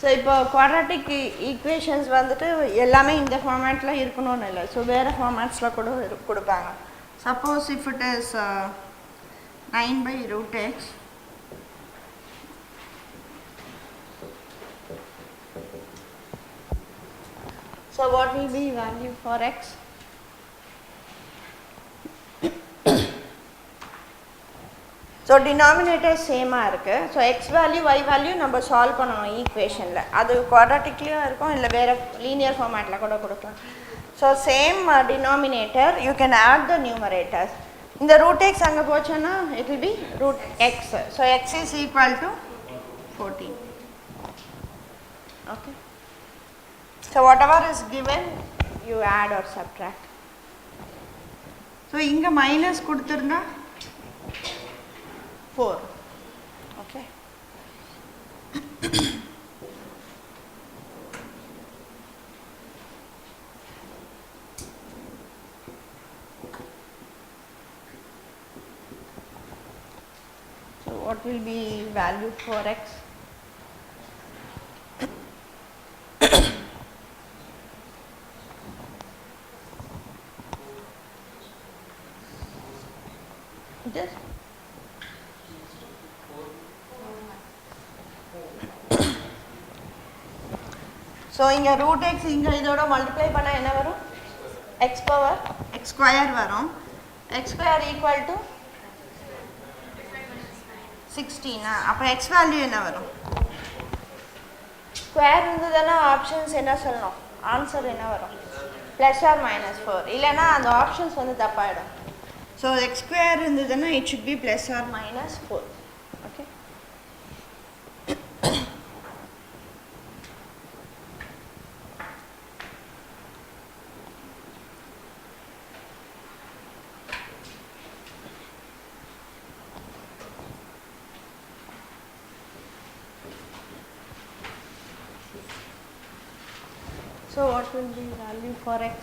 ஸோ இப்போ குவாட்ராட்டிக் ஈக்குவேஷன்ஸ் வந்துட்டு எல்லாமே இந்த ஃபார்மேட்டில் இருக்கணும்னு இல்லை. ஸோ வேறு ஃபார்மேட்ஸில் கூட கொடுப்பாங்க. Suppose if it is 9 by root x. So what will be value for x? So denominator same இருக்கு. So x value y value நம்ம சால்வ் பண்ணணும் ஈக்குவேஷனில். அது குவாட்ராட்டிக்லேயும் இருக்கும் இல்லை வேறு லீனியர் ஃபார்மேட்டில் கூட கொடுக்கலாம். So same denominator you can add the numerators. இந்த root x அங்கே போச்சுன்னா it will be root x. So x is equal to 14. Okay. So whatever is given you add or subtract. So இங்கே minus கொடுத்துருந்தா 4. Okay. So what will be value for x? Just so இங்கே root X இங்கே இதோட multiply பண்ணால் என்ன வரும்? X power X square வரும். X square equal to 16. அப்போ எக்ஸ் வேல்யூ என்ன வரும்? ஸ்கொயர் இருந்ததுன்னா ஆப்ஷன்ஸ் என்ன சொல்லணும்? ஆன்சர் என்ன வரும்? Plus or minus 4. இல்லைன்னா அந்த ஆப்ஷன்ஸ் வந்து தப்பாயிடும். ஸோ எக்ஸ் ஸ்கொயர் இருந்ததுன்னா it should be plus or minus 4. Okay. So what will be value for x?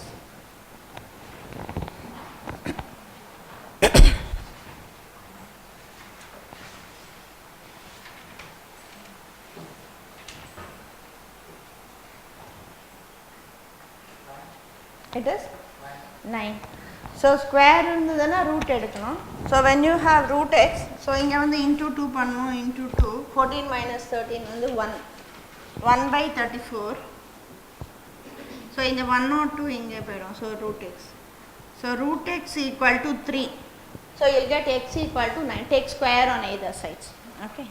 It is 9. So square இருந்ததுன்னா root எடுக்கணும். So when you have root x, so இங்கே வந்து into 2 பண்ணும், into 2, 14 minus 13 வந்து 1, 1 by 34. So in the 102 இங்கே போயிடும். So root x. So root x equal to 3. So you'll get x equal to 9. Take square on either sides. Okay.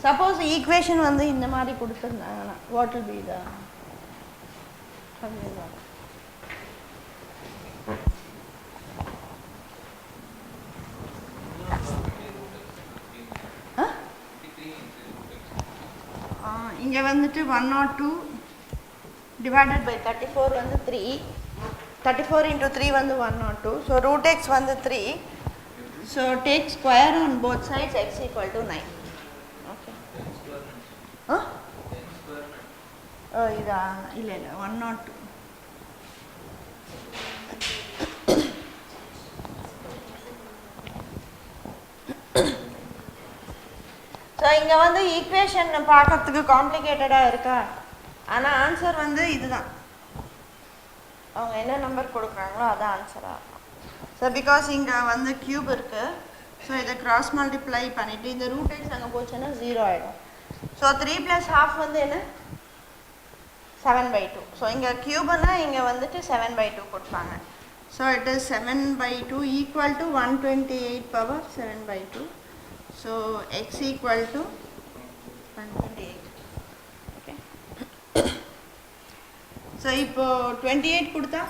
Suppose equation வந்து இந்த மாதிரி கொடுத்திருந்தாங்கன்னா what will be the formula? இங்கே வந்துட்டு 102 divided by 34 வந்து 3, 34 into 3 வந்து 102. So root x வந்து 3. So take square on both sides, x equal to 9. இதா இல்லை இல்லை 102. ஸோ இங்கே வந்து ஈக்குவேஷன் பார்க்கறதுக்கு காம்ப்ளிகேட்டடாக இருக்கா, ஆனால் ஆன்சர் வந்து இதுதான். அவங்க என்ன நம்பர் கொடுக்குறாங்களோ அதான் ஆன்சராக இருக்கும். ஸோ பிகாஸ் இங்கே வந்து க்யூப் இருக்குது. ஸோ இதை கிராஸ் மல்டிப்ளை பண்ணிவிட்டு இந்த ரூட் எக்ஸ் அங்கே போச்சுன்னா 0 ஆகிடும். ஸோ 3 + ½ வந்து என்ன 7/2. ஸோ இங்கே க்யூப்னா இங்கே வந்துட்டு 7/2 கொடுப்பாங்க. So it is 7/2 equal to 128 power 7/2. So X equal to 128. Okay. So இப்போ 28 கொடுத்தா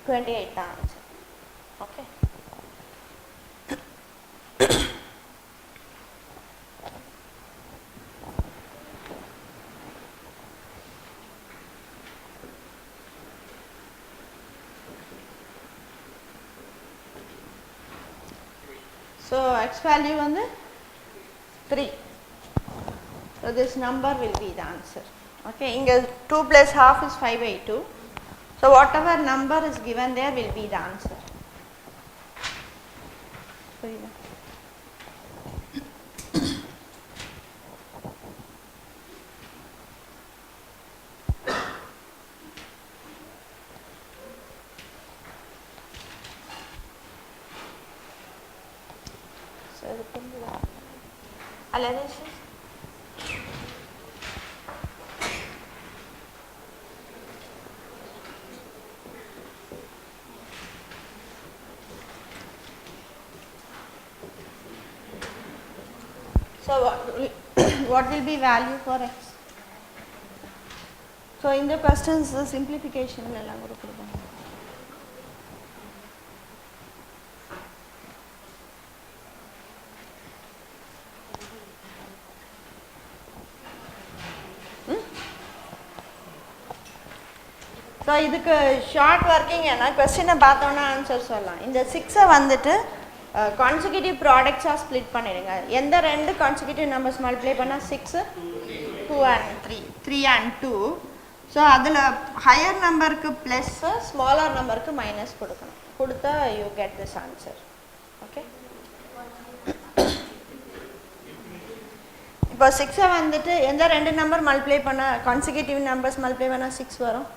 28 தான் answer. Okay. So x value வந்து 3. So this number will be the answer. Okay, இங்க 2 + ½ is 5/2. So whatever number is given there will be the answer. புரியுதா? Analysis. So what will be value for x? So in the questions the simplification எல்லாம் கொடுப்பாங்க. So இதுக்கு short working என்ன கொஸ்டினை பார்த்தோன்னா answer சொல்லலாம். இந்த 6 வந்துட்டு கான்சிக்யூட்டிவ் ப்ராடக்ட்ஸாக ஸ்ப்ளிட் பண்ணிடுங்க. எந்த 2 கான்சிக்யூட்டிவ் நம்பர்ஸ் மல்டிப்ளை பண்ணால் 6, 2 and 3, 3 and 2. So அதில் higher numberக்கு plus, smaller numberக்கு minus கொடுக்கணும். கொடுத்தா you get this answer. Okay. இப்போ 6 வந்துட்டு எந்த ரெண்டு நம்பர் மல்டிப்ளை பண்ண consecutive numbers மல்டிப்ளை பண்ண 6 வரும்.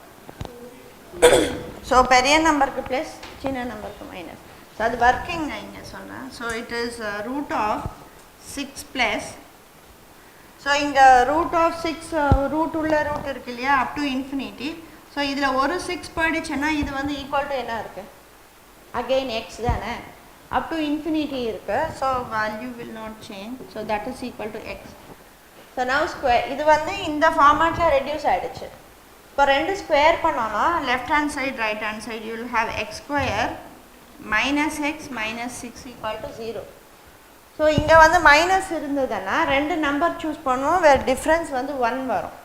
ஸோ பெரிய நம்பருக்கு ப்ளஸ் சின்ன நம்பருக்கு மைனஸ். ஸோ அது ஒர்க்கிங் இங்கே சொன்னேன். So it is root of 6 plus. So இங்கே ரூட் ஆஃப் 6 ரூட் உள்ள ரூட் இருக்கு இல்லையா, அப் டு இன்ஃபினிட்டி. ஸோ இதில் ஒரு 6 போயிடுச்சுன்னா இது வந்து ஈக்குவல் டு என்ன இருக்குது, அகெயின் எக்ஸ் தானே, அப் டு இன்ஃபினிட்டி இருக்குது. So value will not change. So that is equal to X. So now square இது வந்து இந்த ஃபார்மேட்டில் ரெடியூஸ் ஆகிடுச்சு. இப்போ ரெண்டு ஸ்கொயர் பண்ணோன்னா left hand side right hand side you will have X square minus X minus 6 equal to 0. So இங்கே வந்து மைனஸ் இருந்ததுன்னா ரெண்டு நம்பர் சூஸ் பண்ணுவோம், வேறு டிஃப்ரென்ஸ் வந்து 1 வரும்,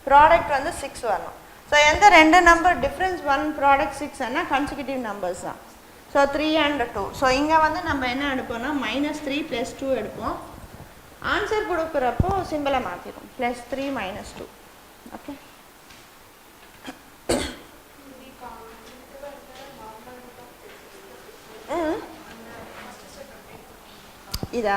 ப்ராடக்ட் வந்து 6 வரணும். ஸோ எந்த ரெண்டு நம்பர் டிஃப்ரென்ஸ் 1 ப்ராடக்ட் 6ன்னா கன்சிக்யூட்டிவ் நம்பர்ஸ் தான். So 3 and 2. ஸோ இங்கே வந்து நம்ம என்ன எடுப்போம்னா -3 + 2 எடுப்போம். ஆன்சர் கொடுக்குறப்போ சிம்பிளை மாற்றிடும், +3 - 2. ஓகே. இதா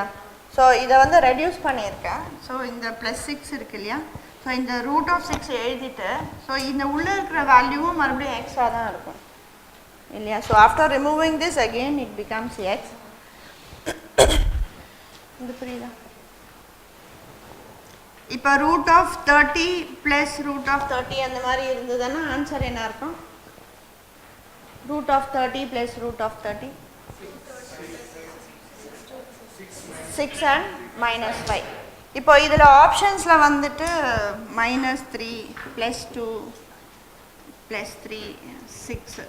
ஸோ இதை வந்து ரெடியூஸ் பண்ணியிருக்கேன். ஸோ இந்த +6 இருக்கு இல்லையா, ஸோ இந்த ரூட் ஆஃப் 6 எழுதிட்டு ஸோ இந்த உள்ளே இருக்கிற வேல்யூவும் மறுபடியும் எக்ஸாக தான் இருக்கும் இல்லையா. So after removing this again it becomes X. இது புரியுதா? இப்போ ரூட் ஆஃப் 30 + ரூட் ஆஃப் 30 அந்த மாதிரி இருந்ததுன்னா ஆன்சர் என்ன இருக்கும்? Root of 30 + root of 30 6 and -5. இப்போ இதில் ஆப்ஷன்ஸில் வந்துட்டு -3 + 2 + 3 6.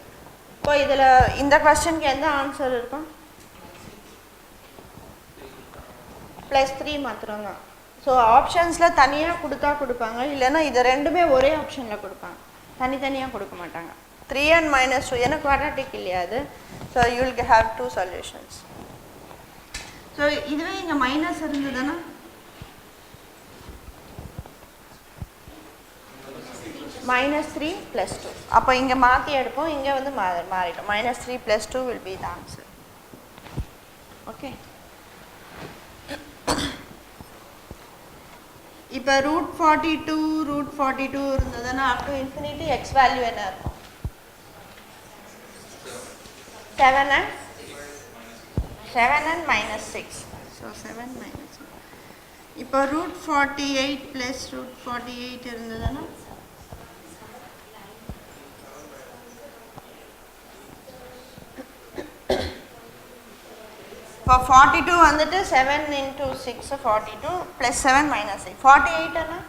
இப்போ இதில் இந்த கொஸ்டினுக்கு எந்த ஆன்சர் இருக்கும்? +3 மாத்திரம்தான். ஸோ ஆப்ஷன்ஸில் தனியாக கொடுப்பாங்க, இல்லைன்னா இது ரெண்டுமே ஒரே ஆப்ஷனில் கொடுப்பாங்க, தனித்தனியாக கொடுக்க மாட்டாங்க. 3 and -2 ஏன்னா குவாட்ராட்டிக் இல்லையா அது. So you will have 2 solutions. So இதுவே இங்கே மைனஸ் இருந்ததுன்னா -3 + 2. அப்போ இங்கே மாற்றி எடுப்போம், இங்கே வந்து மாறிடும். -3 + 2 will be the answer. Okay. இப்போ √42 இருந்ததுன்னா up to infinity X value என்ன இருக்கும்? 7 and -6. ஸோ 7 - 6. இப்போ √48 + √48 இருந்ததுன்னா இப்போ 42 வந்துட்டு 7 × 6 42 + 7 - 6 48 அண்ணா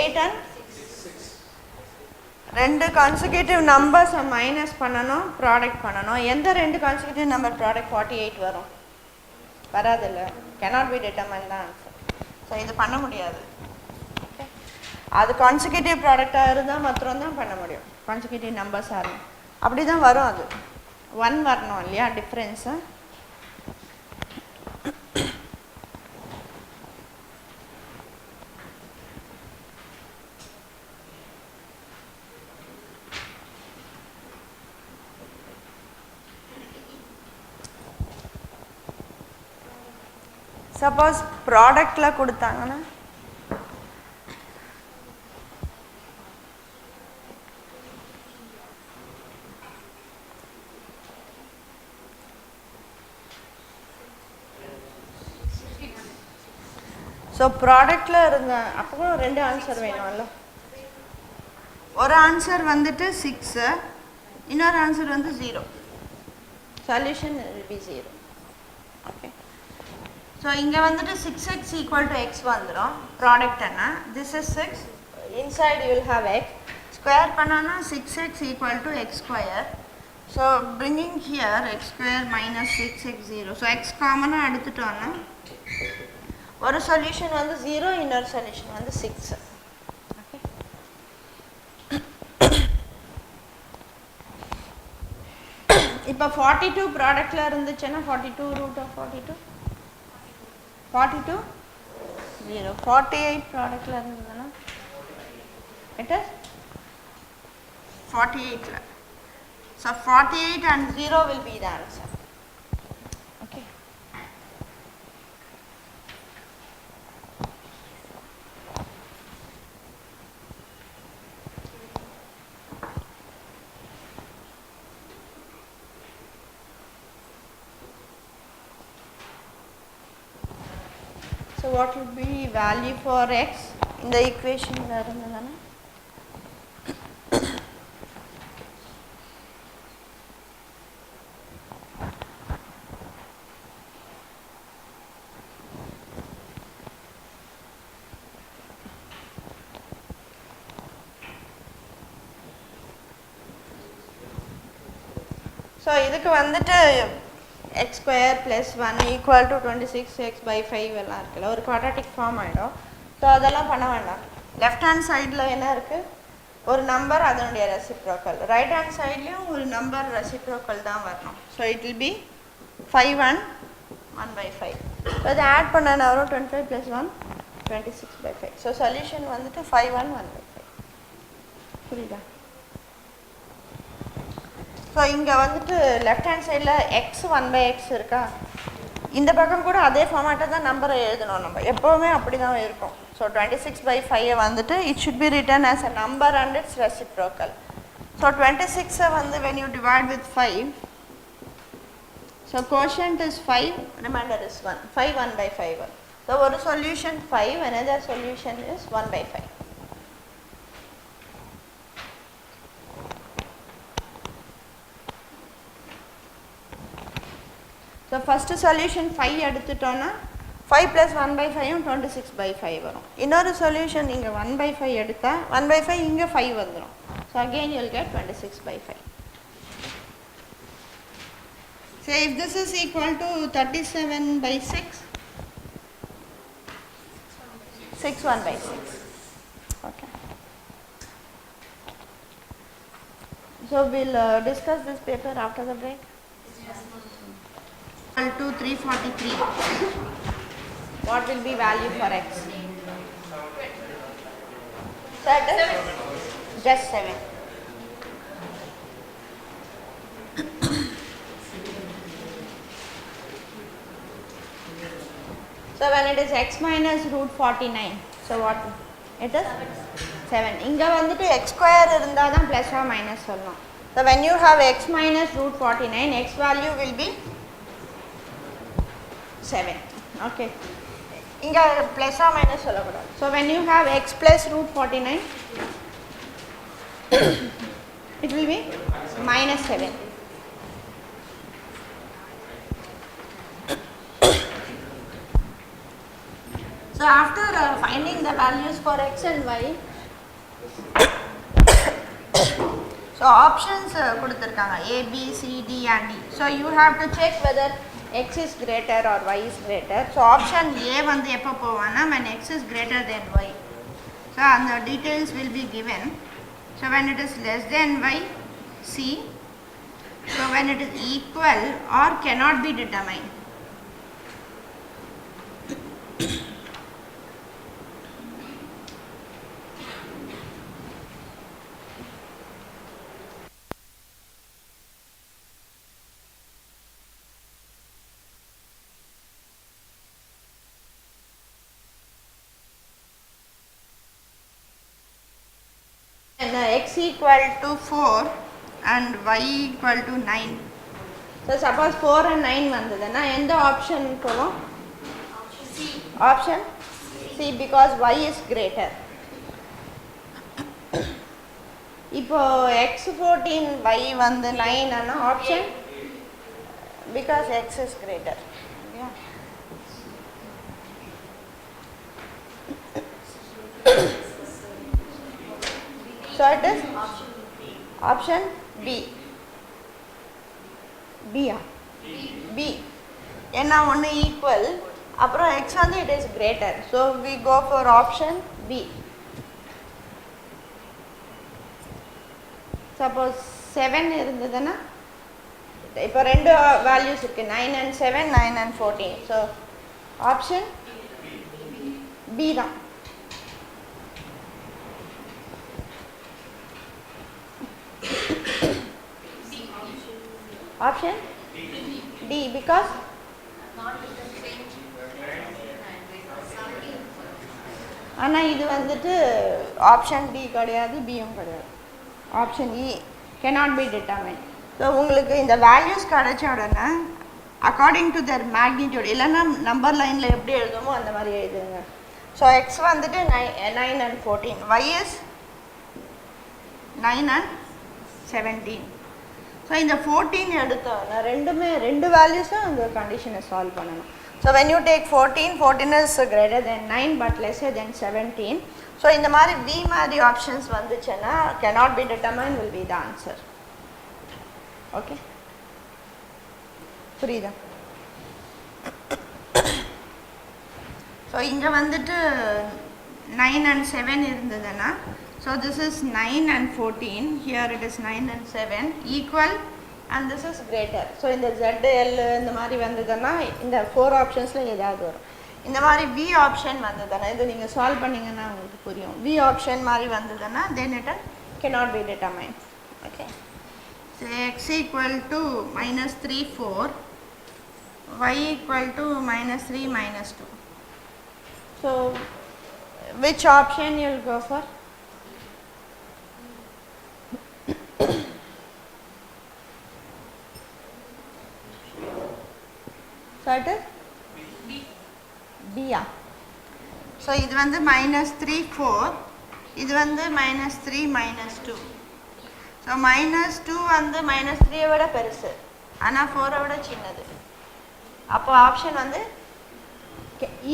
8 and ரெண்டு கான்சிக்யூட்டிவ் நம்பர்ஸை மைனஸ் பண்ணணும், ப்ராடக்ட் பண்ணணும். எந்த ரெண்டு கான்சிக்யூட்டிவ் நம்பர் ப்ராடக்ட் 48 வரும்? வராதில்ல, cannot be determined தான் ஆன்சர். ஸோ இது பண்ண முடியாது. ஓகே. அது கான்சிக்யூட்டிவ் ப்ராடக்டாக இருந்தால் மாத்திரம் தான் பண்ண முடியும், கான்சிக்யூட்டிவ் நம்பர்ஸாக இருக்கும். அப்படி தான் வரும், அது 1 வரணும் இல்லையா டிஃப்ரென்ஸு. சப்போஸ் ப்ராடக்டில் கொடுத்தாங்கன்னா ஸோ ப்ராடக்டில் இருந்த அப்போ ரெண்டு ஆன்சர் வேணும்ல. ஒரு ஆன்சர் வந்துட்டு 6, இன்னொரு ஆன்சர் வந்து 0. Solution will be 0. Okay. So இங்கே வந்துட்டு 6x = x வந்துடும் ப்ராடக்ட் என்ன. This is 6, inside you will have x. Square பண்ணான்னா 6x = x². So bringing here x² - 6x 0. So x காமனாக எடுத்துட்டோன்னா ஒரு சொல்யூஷன் வந்து 0, இன்னொரு சொல்யூஷன் வந்து 6. ஓகே. இப்போ 42 ப்ராடக்டில் இருந்துச்சுன்னா 42 √42 0. 48 product la irundadana it is 48 la. So 48 and 0 will be the answer. Okay. So what will be value for x in the equation la irundadana? So இதுக்கு வந்துட்டு x square plus 1 equal to 26x by 5 எல்லாம் இருக்குல்ல ஒரு quadratic form ஆயிடும். So அதெல்லாம் பண்ண வேண்டாம். Left hand சைடில் என்ன இருக்குது ஒரு நம்பர் அதனுடைய ரெசிப்ரோக்கல், ரைட் ஹேண்ட் சைட்லேயும் ஒரு நம்பர் ரெசிப்ரோக்கல் தான் வரணும். So it will B 5 and 1 by 5. So இதை ஆட் பண்ண வரும் 25 plus 1 26 by 5. ஸோ சொல்யூஷன் வந்துட்டு 5 and 1 by 5. புரியுதா? ஸோ இங்கே வந்துட்டு லெஃப்ட் ஹேண்ட் சைடில் எக்ஸ் 1 by x இருக்கா, இந்த பக்கம் கூட அதே ஃபார்மேட்டை தான் நம்பரை எழுதணும். நம்ம எப்போவுமே அப்படி தான் இருக்கும். ஸோ 26 by 5 வந்துட்டு it should be written as a number and it's reciprocal. So 26 வந்து when you divide with 5, so quotient is 5, remainder is 1. 5 1 by 5. So ஒரு solution 5, another solution is 1 by 5. So first solution 5 எடுத்துட்டோம்னா 5 plus 1 by 5 26 by 5 வரும். இன்னொரு solution இங்கே 1 by 5 எடுத்தா 1 by 5 இங்கே 5 வந்துடும். So again you will get 26 by 5. Say if this is equal to 37 by 6, 6 1 by 6. Okay. So we'll discuss this paper after the break. Equal to 343. What will be value for x? So it is just 7. So when it is x minus root 49, so what? It is 7. இங்க வந்துட்டு x square இருந்தா தான் plus or minus சொல்லணும். So when you have x minus root 49, x value will be 7. Okay. இங்க plus or minus சொல்லக்கூடாது. So when you have x plus root 49, it will be minus 7. So after finding the values for x and y, so options கொடுத்திருக்காங்க a, b, c, d and e. So you have to check whether x is greater or y is greater. So option A வந்து எப்போ போவானா when x is greater than y. So and the details will be given. So when it is less than y, C. So when it is equal or cannot be determined. And x equal to 4 and y equal to 9. So suppose 4 and 9 வந்ததுன்னா எந்த option போவோம்? Option C because y is greater. இப்போ x14 y வந்து 9 ஆனா option because x is greater. Yeah. So it is option B. B. B. ஏன்னா ஒன்று equal அப்புறம் x வந்து it is greater. So we go for option B. Suppose 7 இருந்ததுன்னா இப்போ ரெண்டு வேல்யூஸ் இருக்கு 9 and 7, 9 and 14. So option B தான். Option D because ஆனால் இது வந்துட்டு ஆப்ஷன் டி கிடையாது, பியும் கிடையாது. Option E cannot be determined. So உங்களுக்கு இந்த வேல்யூஸ் கிடைச்ச உடனே அக்கார்டிங் டு தர் மேக்னிடியூட், இல்லைன்னா நம்பர் லைனில் எப்படி எழுதுமோ அந்த மாதிரி எழுதுங்க. ஸோ எக்ஸ் வந்துட்டு 9 and 14, y is 9 and 17. So இந்த 14 எடுத்தோன்னா ரெண்டு வேல்யூஸும் அந்த கண்டிஷனை சால்வ் பண்ணணும். So when you take 14 is greater than 9 but lesser than 17. So இந்த மாதிரி B மாதிரி options வந்துச்சுன்னா cannot be determined will be the answer. Okay? புரியுதா? So இங்க வந்துட்டு 9 and 7 இருந்ததுன்னா, so this is 9 and 14, here it is 9 and 7 equal and this is greater. So இந்த Z, L இந்த மாதிரி வந்ததுன்னா இந்த 4 ஆப்ஷன்ஸில் ஏதாவது வரும். இந்த மாதிரி V ஆப்ஷன் வந்ததுன்னா, இது நீங்கள் சால்வ் பண்ணிங்கன்னா உங்களுக்கு புரியும். V ஆப்ஷன் மாதிரி வந்ததுன்னா then it cannot be determined. Okay. So x equal to -3 4, y equal to -3 -2. So which option you will go for? So it is B. So இது வந்து -3 4, இது வந்து -3 -2. So -2 வந்து -3 விட பெருசு, ஆனால் 4 விட சின்னது. அப்போ ஆப்ஷன் வந்து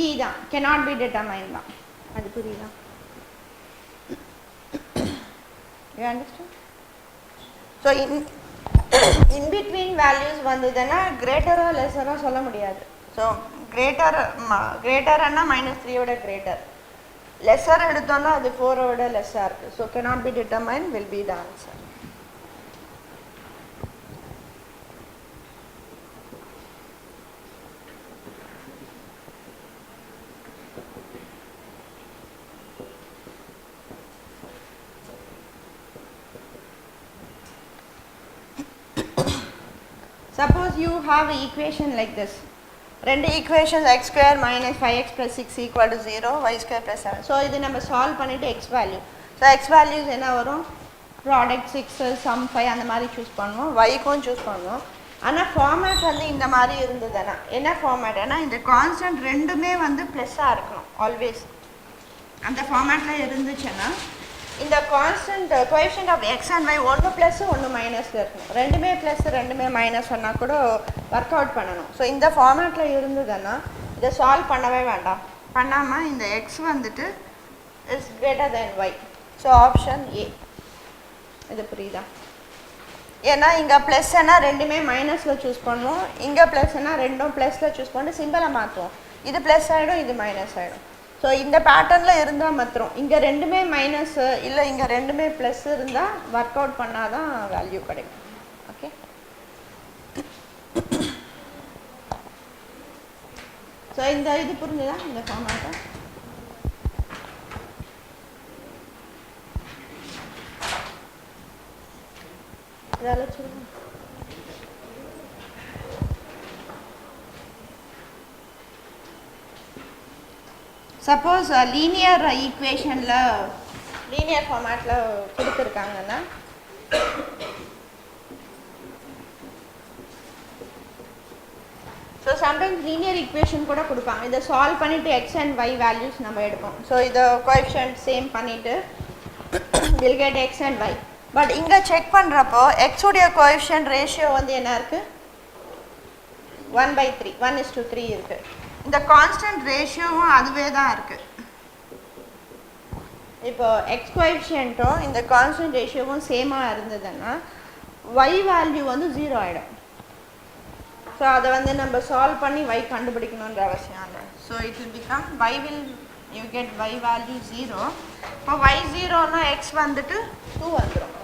E தான், cannot be determined தான். அது புரியுதா? You understand? So in between values வந்ததுன்னா greater or lesser சொல்ல முடியாது. So greater அண்ணா -3 விட greater, lesser எடுத்தோம்னா அது 4 விட lesser இருக்கு. So cannot be determined will be the answer. Suppose you have an equation like this. ரெண்டு equations x square minus 5x plus 6 equal to 0, y square plus 7. So இது நம்ம solve பண்ணிட்டு x value. So x values என்ன வரும்? Product 6, sum 5 அந்த மாதிரி choose பண்ணுவோம். y-க்கும் choose பண்ணுவோம். ஆனால் format வந்து இந்த மாதிரி இருந்ததுன்னா, என்ன format? ஏன்னா இந்த constant ரெண்டுமே வந்து ப்ளஸ்ஸாக இருக்கணும் always. அந்த formatல இருந்துச்சுன்னா இந்த constant coefficient of x and y ஒன்று ப்ளஸ் ஒன்று மைனஸில் இருக்கணும். ரெண்டுமே ப்ளஸ் ரெண்டுமே மைனஸ் சொன்னால் கூட ஒர்க் அவுட் பண்ணணும். ஸோ இந்த ஃபார்மேட்டில் இருந்ததுன்னா இதை சால்வ் பண்ணவே வேண்டாம். பண்ணாமல் இந்த எக்ஸ் வந்துட்டு is greater than y. So option A. இது புரியுதா? ஏன்னா இங்கே ப்ளஸ்னா ரெண்டுமே மைனஸில் சூஸ் பண்ணுவோம், இங்கே ப்ளஸ்னா ரெண்டும் ப்ளஸில் சூஸ் பண்ணி சிம்பிளை மாற்றுவோம். இது ப்ளஸ் ஆகிடும், இது மைனஸ் ஆகிடும். ஸோ இந்த பேட்டர்னில் இருந்தால் மாத்திரம் இங்கே ரெண்டுமே மைனஸ் இல்லை இங்கே ரெண்டுமே ப்ளஸ் இருந்தால் ஒர்க் அவுட் பண்ணால் தான் வேல்யூ கிடைக்கும். ஓகே. ஸோ இந்த இது புரிஞ்சுதா இந்த ஃபார்மேட்டை? இதெல்லாம் சொல்லுங்கள். சப்போஸ் லீனியர் ஈக்குவேஷனில் லீனியர் ஃபார்மேட்டில் கொடுத்துருக்காங்கன்னா ஸோ சம்டைம்ஸ் லீனியர் ஈக்குவேஷன் கூட கொடுப்பாங்க. இதை சால்வ் பண்ணிவிட்டு எக்ஸ் அண்ட் ஒய் வேல்யூஸ் நம்ம எடுப்போம். ஸோ இதை கோஎஃபிஷியன்ட் சேம் பண்ணிவிட்டு will get x and y. But இங்கே செக் பண்ணுறப்போ எக்ஸுடைய கோஎஃபிஷியன்ட் ரேஷியோ வந்து என்ன இருக்குது? 1/3, 1:3 இருக்குது. இந்த கான்ஸ்டன்ட் ரேஷியோவும் அதுவே தான் இருக்குது. இப்போ எக்ஸ் கோஎஃபிஷியன்ட்டும் இந்த கான்ஸ்டன்ட் ரேஷியோவும் சேமாக இருந்ததுன்னா ஒய் வேல்யூ வந்து 0 ஆகிடும். ஸோ அதை வந்து நம்ம சால்வ் பண்ணி ஒய் கண்டுபிடிக்கணுன்ற அவசியம் இல்லை. So it will become y will you get y value 0. இப்போ ஒய் 0னா எக்ஸ் வந்துட்டு 2 வந்துடும்.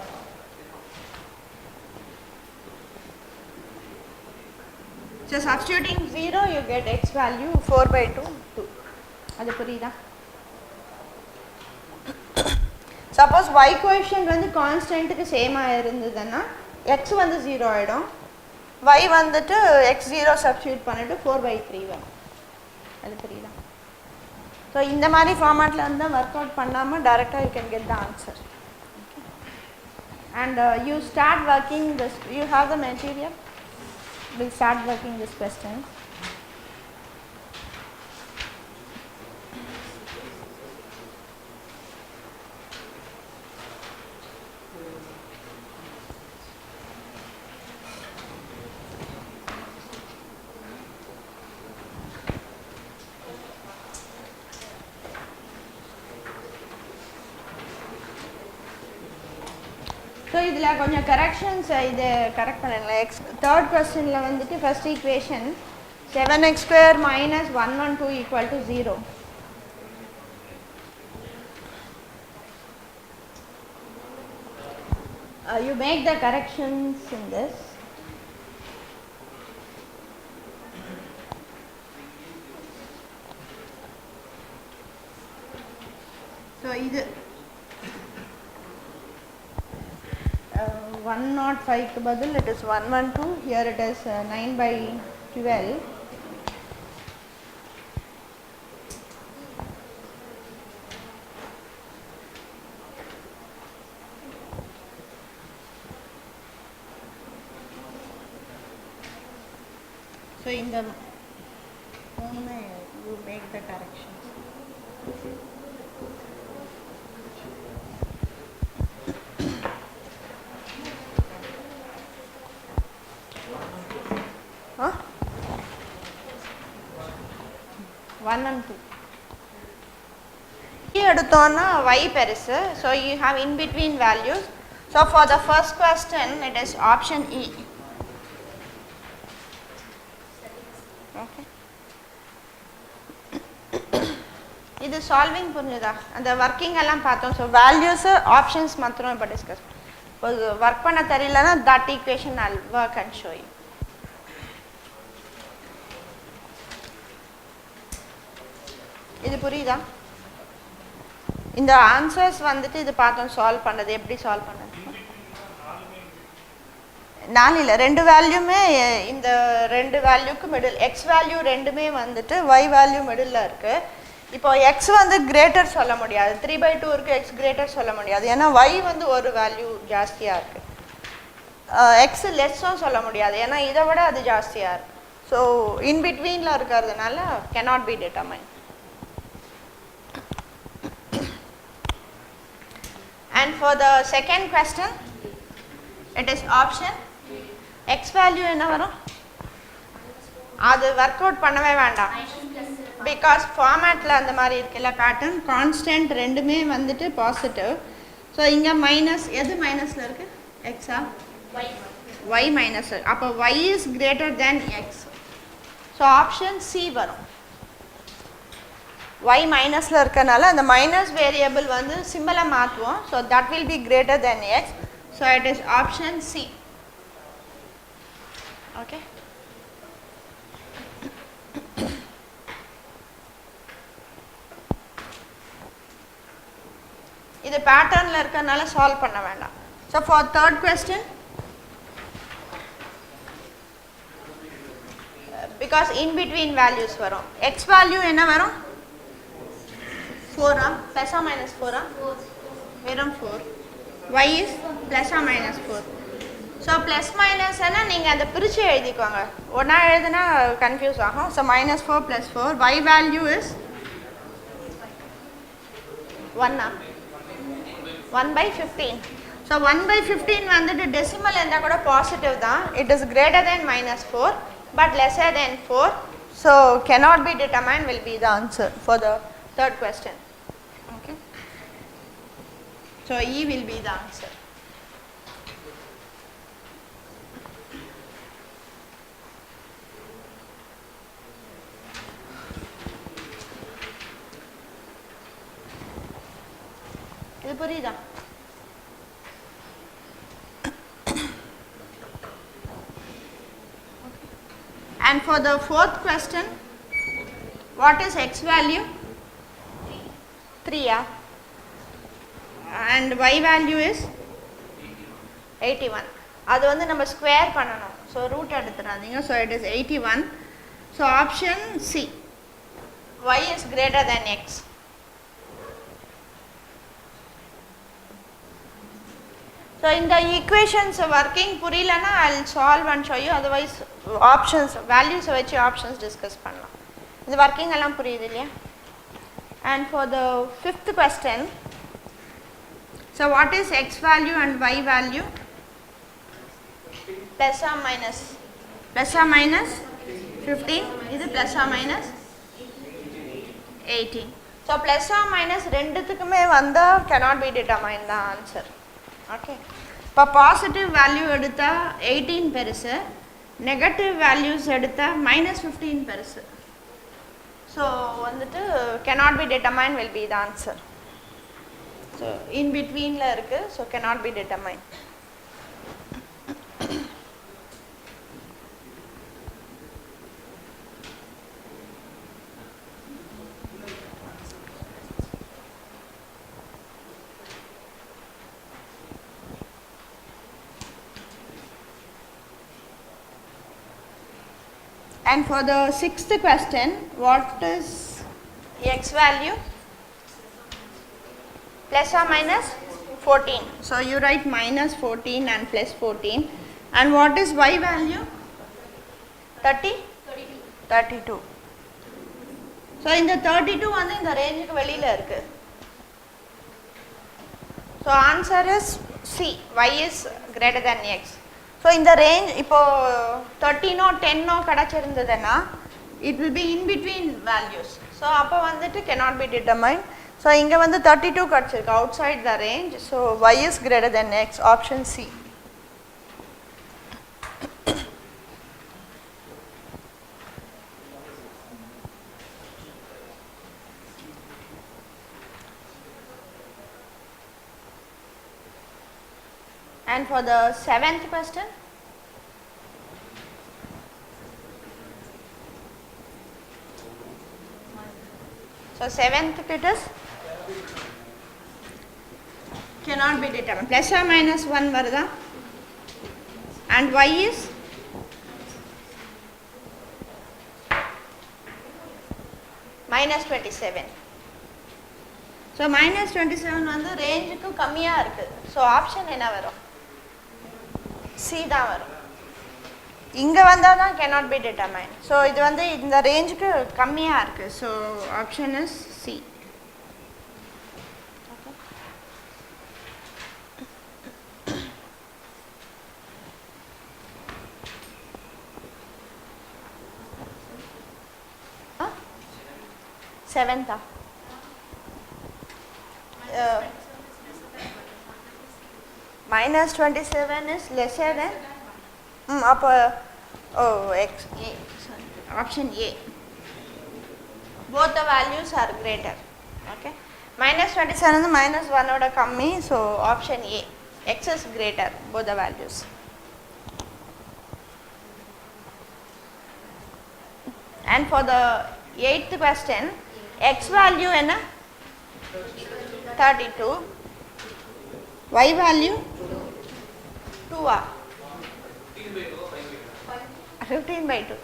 So substituting 0 you get x value 4/2 2. அது புரியுதா? suppose y coefficient வந்து constant க்கு சேமா இருந்ததுன்னா x வந்து 0 ஆயிடும், y வந்துட்டு x0 substitute பண்ணிட்டு 4/3 வரும். அது புரியுதா? So இந்த மாதிரி ஃபார்மேட்ல இருந்தா வர்க் அவுட் பண்ணாம டைரக்டா you can get the answer. Okay. And you start working this, you have the material, we'll start working this question. So idhula konja corrections idu correct pannala. Third question la vandu first equation 7x square minus 112 equal to 0. You make the corrections in this. So idu 105 க்கு பதில் it is 112, here it is 9/12. So in the you make the corrections. Huh? 1 and 2. எடுத்தோம்னா y பெருசு, so you have in between values. So for the first question it is option E. Okay. இது solving புரிஞ்சுதா? அந்த working எல்லாம் பார்த்தோம். So values options மாத்திரம் இப்ப discuss. work பண்ண தெரியலனா that equation I'll work and show you. இது புரியுதா? இந்த ஆன்சர்ஸ் வந்துட்டு இது பார்த்தோம் சால்வ் பண்ணது, எப்படி சால்வ் பண்ணது? 4 இல்ல, ரெண்டு வேல்யூமே இந்த ரெண்டு வேல்யூக்கு மிடில், x வேல்யூ ரெண்டுமே வந்துட்டு y வேல்யூ மிடில்ல இருக்கு. இப்போ x வந்து கிரேட்டர் சொல்ல முடியாது, 3/2 இருக்கு, x கிரேட்டர் சொல்ல முடியாது, ஏன்னா y வந்து ஒரு வேல்யூ ஜாஸ்தியா இருக்கு. x லெஸ்ஸும் சொல்ல முடியாது, ஏன்னா இதை விட அது ஜாஸ்தியா இருக்கு. ஸோ இன் பிட்வீன்ல இருக்கிறதுனால cannot be determined. And for the second question it is option x value என்ன வரும்? அது work out பண்ணவே வேண்டாம், because formatல அந்த மாதிரி இருக்குல்ல pattern, constant ரெண்டுமே வந்துட்டு positive. so இங்க மைனஸ், எது மைனஸ்ல இருக்கு? x ஆ? y மைனஸ், அப்போ y is greater than x. so option C வரும். y மைனஸ்ல இருக்கனால அந்த மைனஸ் வேரியபிள் வந்து சிம்பலை மாற்றுவோம், so that will be greater than x. so it is option C. okay. இது பேட்டர்ன்ல இருக்கனால சால்வ் பண்ண வேண்டாம். so for third question, because in between values வரும், x value என்ன வரும்? 4 plus or minus 4 வெறும் 4, y is plus or minus 4. so plus minus என்ன நீங்க அந்த பிரிச்சு எழுதிக்கோங்க, ஒண்ணா எழுதுனா கன்ஃபியூஸ் ஆகும். so minus 4 plus 4, y value is 1/15. so 1/15 வந்துட்டு டெசிமல் இருந்தா கூட பாசிட்டிவ் தான், it is greater than -4 but lesser than 4, so cannot be determined will be the answer for the third question. okay, so E will be the answer. இது புரியுதா? And for the fourth question, what is x value? 3 and y value is 81. அது வந்து நம்ம square பண்ணணும். So root எடுத்துடாதீங்க. So it is 81. So option C, y is greater than x. So இந்த equations working புரியலன்னா I will solve and show you. Otherwise options வேல்யூஸை வச்சு options discuss பண்ணலாம். இது ஒர்க்கிங் எல்லாம் புரியுது இல்லையா? And for the fifth question, so what is X value and y value? Plus or minus? Plus or minus 15. இது plus or minus 18. So plus or minus ரெண்டுத்துக்குமே வந்தா cannot be determined the answer. Okay. இப்போ positive value எடுத்தா 18 பெருசு, negative values எடுத்தா -15 பெருசு. So வந்துட்டு cannot be determined will be the answer. So in betweenல இருக்கு. So cannot be determined. And for the sixth question, what is x value? Plus or minus 14. So you write minus 14 and plus 14. And what is y value? 30? 32. So in the 32 வந்து இந்த ரேஞ்சுக்கு வெளியில இருக்கு. So answer is C, y is greater than x. So இந்த range இப்போ 13 10 கிடச்சிருந்ததுன்னா it will be in between values. So அப்போ வந்துட்டு cannot be determined. ஸோ இங்கே வந்து 32 கிடச்சிருக்கு outside the range. So y is greater than x, option C. And for the seventh question, so seventh it is cannot be determined. Plus or minus 1 varudha, and y is -27. So -27 வந்து ரேஞ்சுக்கு கம்மியாக இருக்குது. So option என்ன வரும்? C தான் வரும். இங்கே வந்தால் தான் cannot be determined. ஸோ இது வந்து இந்த ரேஞ்சுக்கு கம்மியாக இருக்குது. So option is C. செவன்த்தா? -27 is lesser than அப்போ x, a, sorry, option A, both the values are greater. Okay, -27 வந்து -1 ஓட கம்மி. So option A, x is greater, both the values. And for the eighth question, x value என்ன? 32. Y value 2 15/2.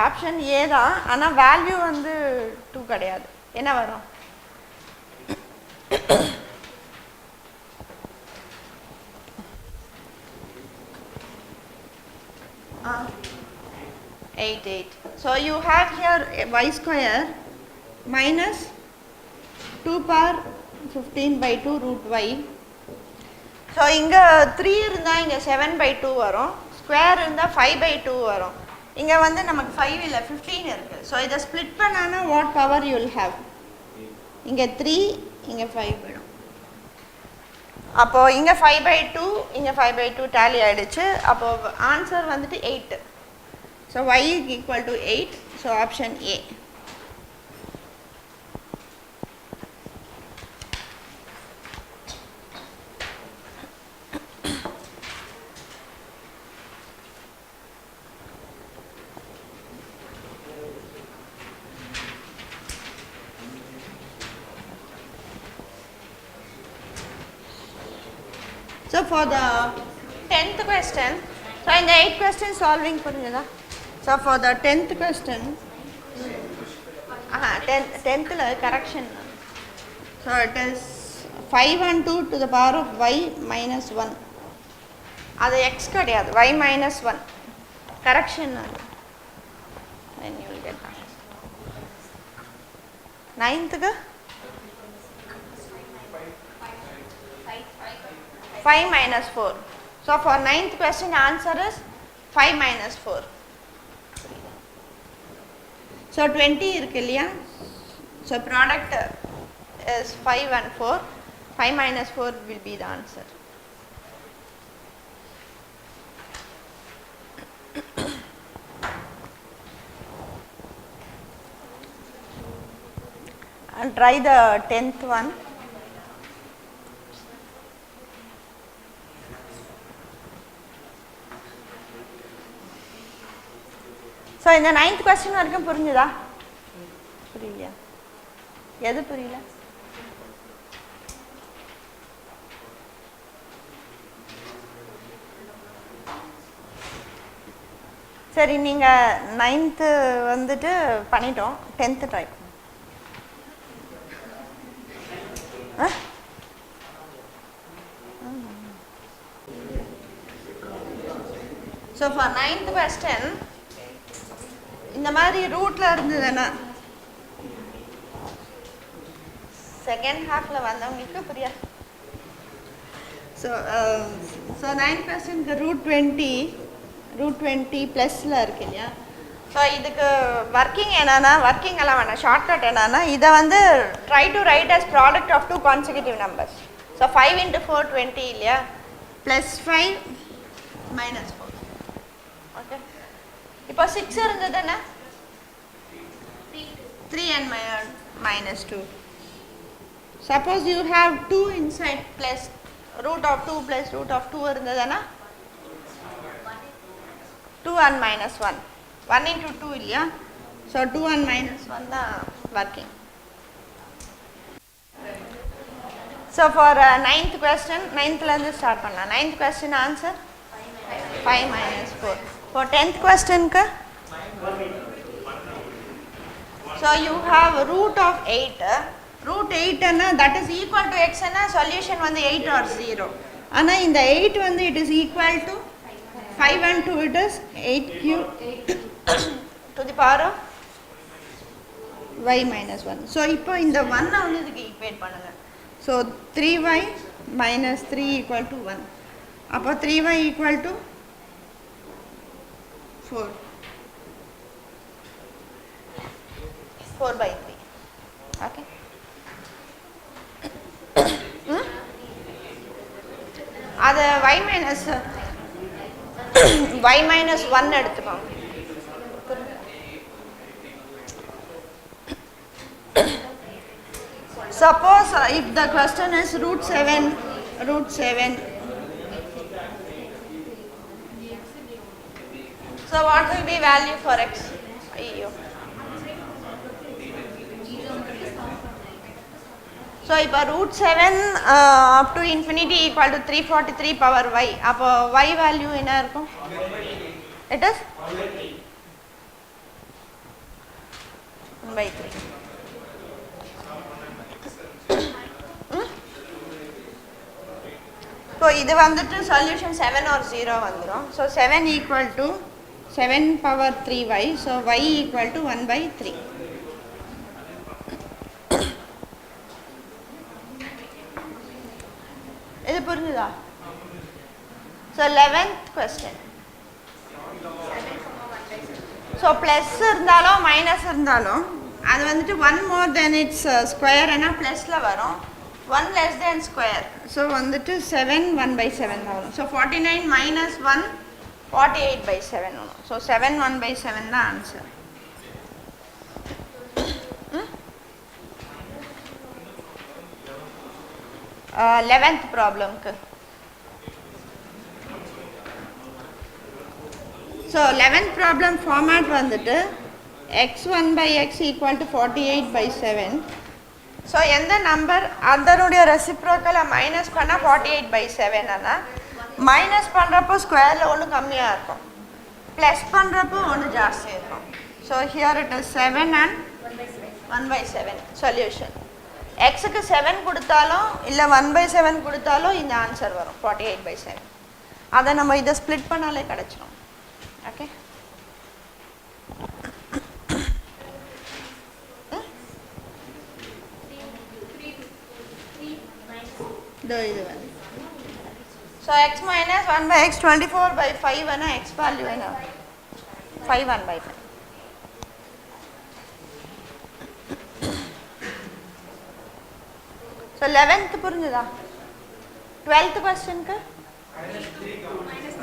Option A தான், ஆனால் value வந்து 2 கிடையாது. என்ன வரும்? 8. So you have here y square minus 2 power 15/2 root y. So இங்கே 3 இருந்தால் இங்கே 7/2 வரும், ஸ்கொயர் இருந்தால் 5/2 வரும். இங்கே வந்து நமக்கு 5 இல்லை 15 இருக்குது. ஸோ இதை ஸ்ப்ளிட் பண்ணானா watt power you will have? இங்கே 3, இங்கே 5 போயிடும். அப்போது இங்கே 5/2, இங்கே 5/2 டேலி ஆகிடுச்சு. அப்போது ஆன்சர் வந்துட்டு 8. So y = 8. So option A. So for the 10th question, so in the 8th question solving புரிஞ்சதா? So for the 10th question, 10th correction. So it is 5 and 2 to the power of y minus 1. அது x கிடையாது, y minus 1. Correction. Then you will get that. 9th க்கு 5 minus 4. So for 9th question answer is 5 minus 4. So 20 இருக்கு இல்லையா? So product is 5 and 4. 5 minus 4 will be the answer. I'll try the 10th one. So இந்த 9th question வரைக்கும் புரிஞ்சுதா? புரியலையா? எது புரியல? சரி, நீங்கள் 9th வந்துட்டு பண்ணிட்டோம், 10th ட்ரை பண்ணுங்க. So for 9th question, இந்த மாதிரி ரூட்ல இருந்ததுன்னா செகண்ட் ஹாஃப்ல வந்தவங்களுக்கு புரியாது. ஸோ 9th கொஸ்டினுக்கு ரூட் 20 ப்ளஸில் இருக்கு இல்லையா? ஸோ இதுக்கு ஒர்க்கிங் என்னன்னா, ஒர்க்கிங் எல்லாம் வேணாம், ஷார்ட்கட் என்னன்னா, இதை வந்து try to write as product of 2 consecutive numbers. So 5 into 4 20 இல்லையா, ப்ளஸ் 5 மைனஸ் 4. ஓகே, இப்போ 6 இருந்ததுன்னா 3 and minus 2. Suppose you have 2 inside plus root of 2 plus root of 2 இருந்ததுன்னா 2 and minus 1. 1 into 2 இல்லையா? So 2 and minus 1 தான் working. So for 9th question, 9thல இருந்து start பண்ணலாம். 9th question answer 5 minus 4. For 10th question க்கு, so you have root of 8. Root 8 and that is equal to x and solution வந்து 8 or 0. ஆனால் இந்த 8 வந்து it is equal to 5 and 2, it is 8 cube to the power of y minus 1. So இப்போ இந்த 1 வந்து இதுக்கு equate பண்ணுங்க. So 3y minus 3 equal to 1. அப்போ 3y equal to 4. 4 by 3. Okay. அது y minus 1 எடுத்துக்கோங்க. Suppose if the question is root 7. So what will be value for x? So இப்போ root 7 up to infinity equal to 343 power y. அப்போ y value என்ன இருக்கும்? It is 1 by 3. So இது வந்துட்டு solution 7 or 0 வந்துரும். So 7 equal to 7 power 3y. So y equal to 1 by 3. இது புரிஞ்சுதா? So 11th question. So plus இருந்தாலும் minus இருந்தாலும் அது வந்துட்டு 1 more than its square என்ன ப்ளஸில் வரும், 1 less than square. So வந்துட்டு 7 1 by 7 வரும். So 49 minus 1 48 by 7 வரும். So 7 1 by 7 தான் ஆன்சர். 11th ப்ராப்ளம்க்கு. ஸோ 11th ப்ராப்ளம் ஃபார்மேட் வந்துட்டு x1 by x equal to 48 by 7. So எந்த நம்பர் அதனுடைய ரெசிப்ரோக்கலை மைனஸ் பண்ணால் 48/7 ஆனால் மைனஸ் பண்ணுறப்போ ஸ்கொயரில் ஒன்று கம்மியாக இருக்கும், ப்ளஸ் பண்ணுறப்போ ஒன்று ஜாஸ்தி இருக்கும். So here it is 7 and 1/7 solution. எக்ஸுக்கு 7 கொடுத்தாலும் இல்லை 1/7 கொடுத்தாலும் இந்த ஆன்சர் வரும் 48/7. அதை நம்ம இதை ஸ்ப்ளிட் பண்ணாலே கிடச்சிடும். ஓகே, இது வந்து ஸோ எக்ஸ் மைனஸ் 1/x 24/5 வேணா எக்ஸ் வேல்யூ வேணா 5 1/5. ஸோ 11th புரிஞ்சுதா? 12th கொஸ்டினுக்கு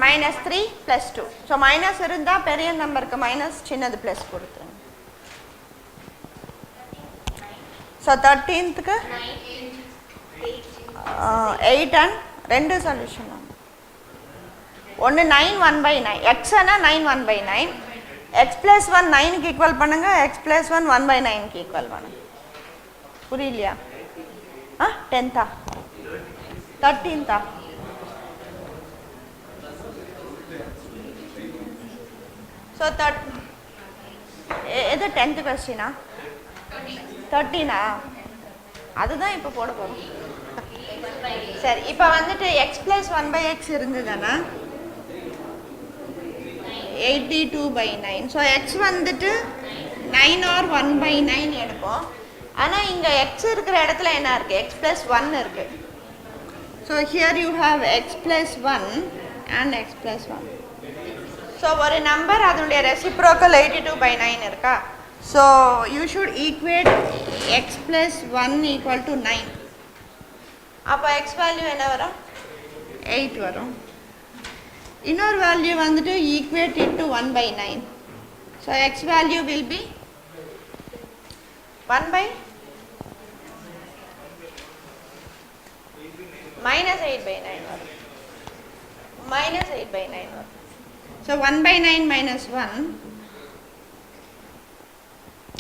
-3 + 2. ஸோ மைனஸ் இருந்தால் பெரிய நம்பருக்கு மைனஸ், சின்னது ப்ளஸ் கொடுத்துருங்க. So 13th 8 and 2 solution. ஒன்று 9 1/9. எக்ஸ்னா 9 1/9. எக்ஸ் ப்ளஸ் 1 9க்கு ஈக்குவல் பண்ணுங்க, எக்ஸ் ப்ளஸ் 1 1/9க்கு ஈக்குவல் பண்ணுங்க. புரியலையா? 10th 13th ஸோ எது 10th கொஸ்டினா? 13ஆ? அதுதான் இப்போ போட போகிறோம். சரி, இப்போ வந்துட்டு எக்ஸ் ப்ளஸ் 1/x இருந்ததுன்னா 82/9. ஸோ எக்ஸ் வந்துட்டு 9 or 1/9 எடுப்போம். ஆனால் இங்கே எக்ஸ் இருக்கிற இடத்துல என்ன இருக்குது? எக்ஸ் ப்ளஸ் 1 இருக்குது. So here you have X plus 1 and X plus 1. So ஒரு நம்பர் அதனுடைய ரெசிப்ரோக்கல் 82/9 இருக்கா? So you should equate X plus 1 equal to 9. அப்போ எக்ஸ் வேல்யூ என்ன வரும்? 8 வரும். இன்னொரு வேல்யூ வந்துட்டு equate into 1/9. So X value will be 1/8/9 வரும். -8/9 வரும். So 1/9 minus 1.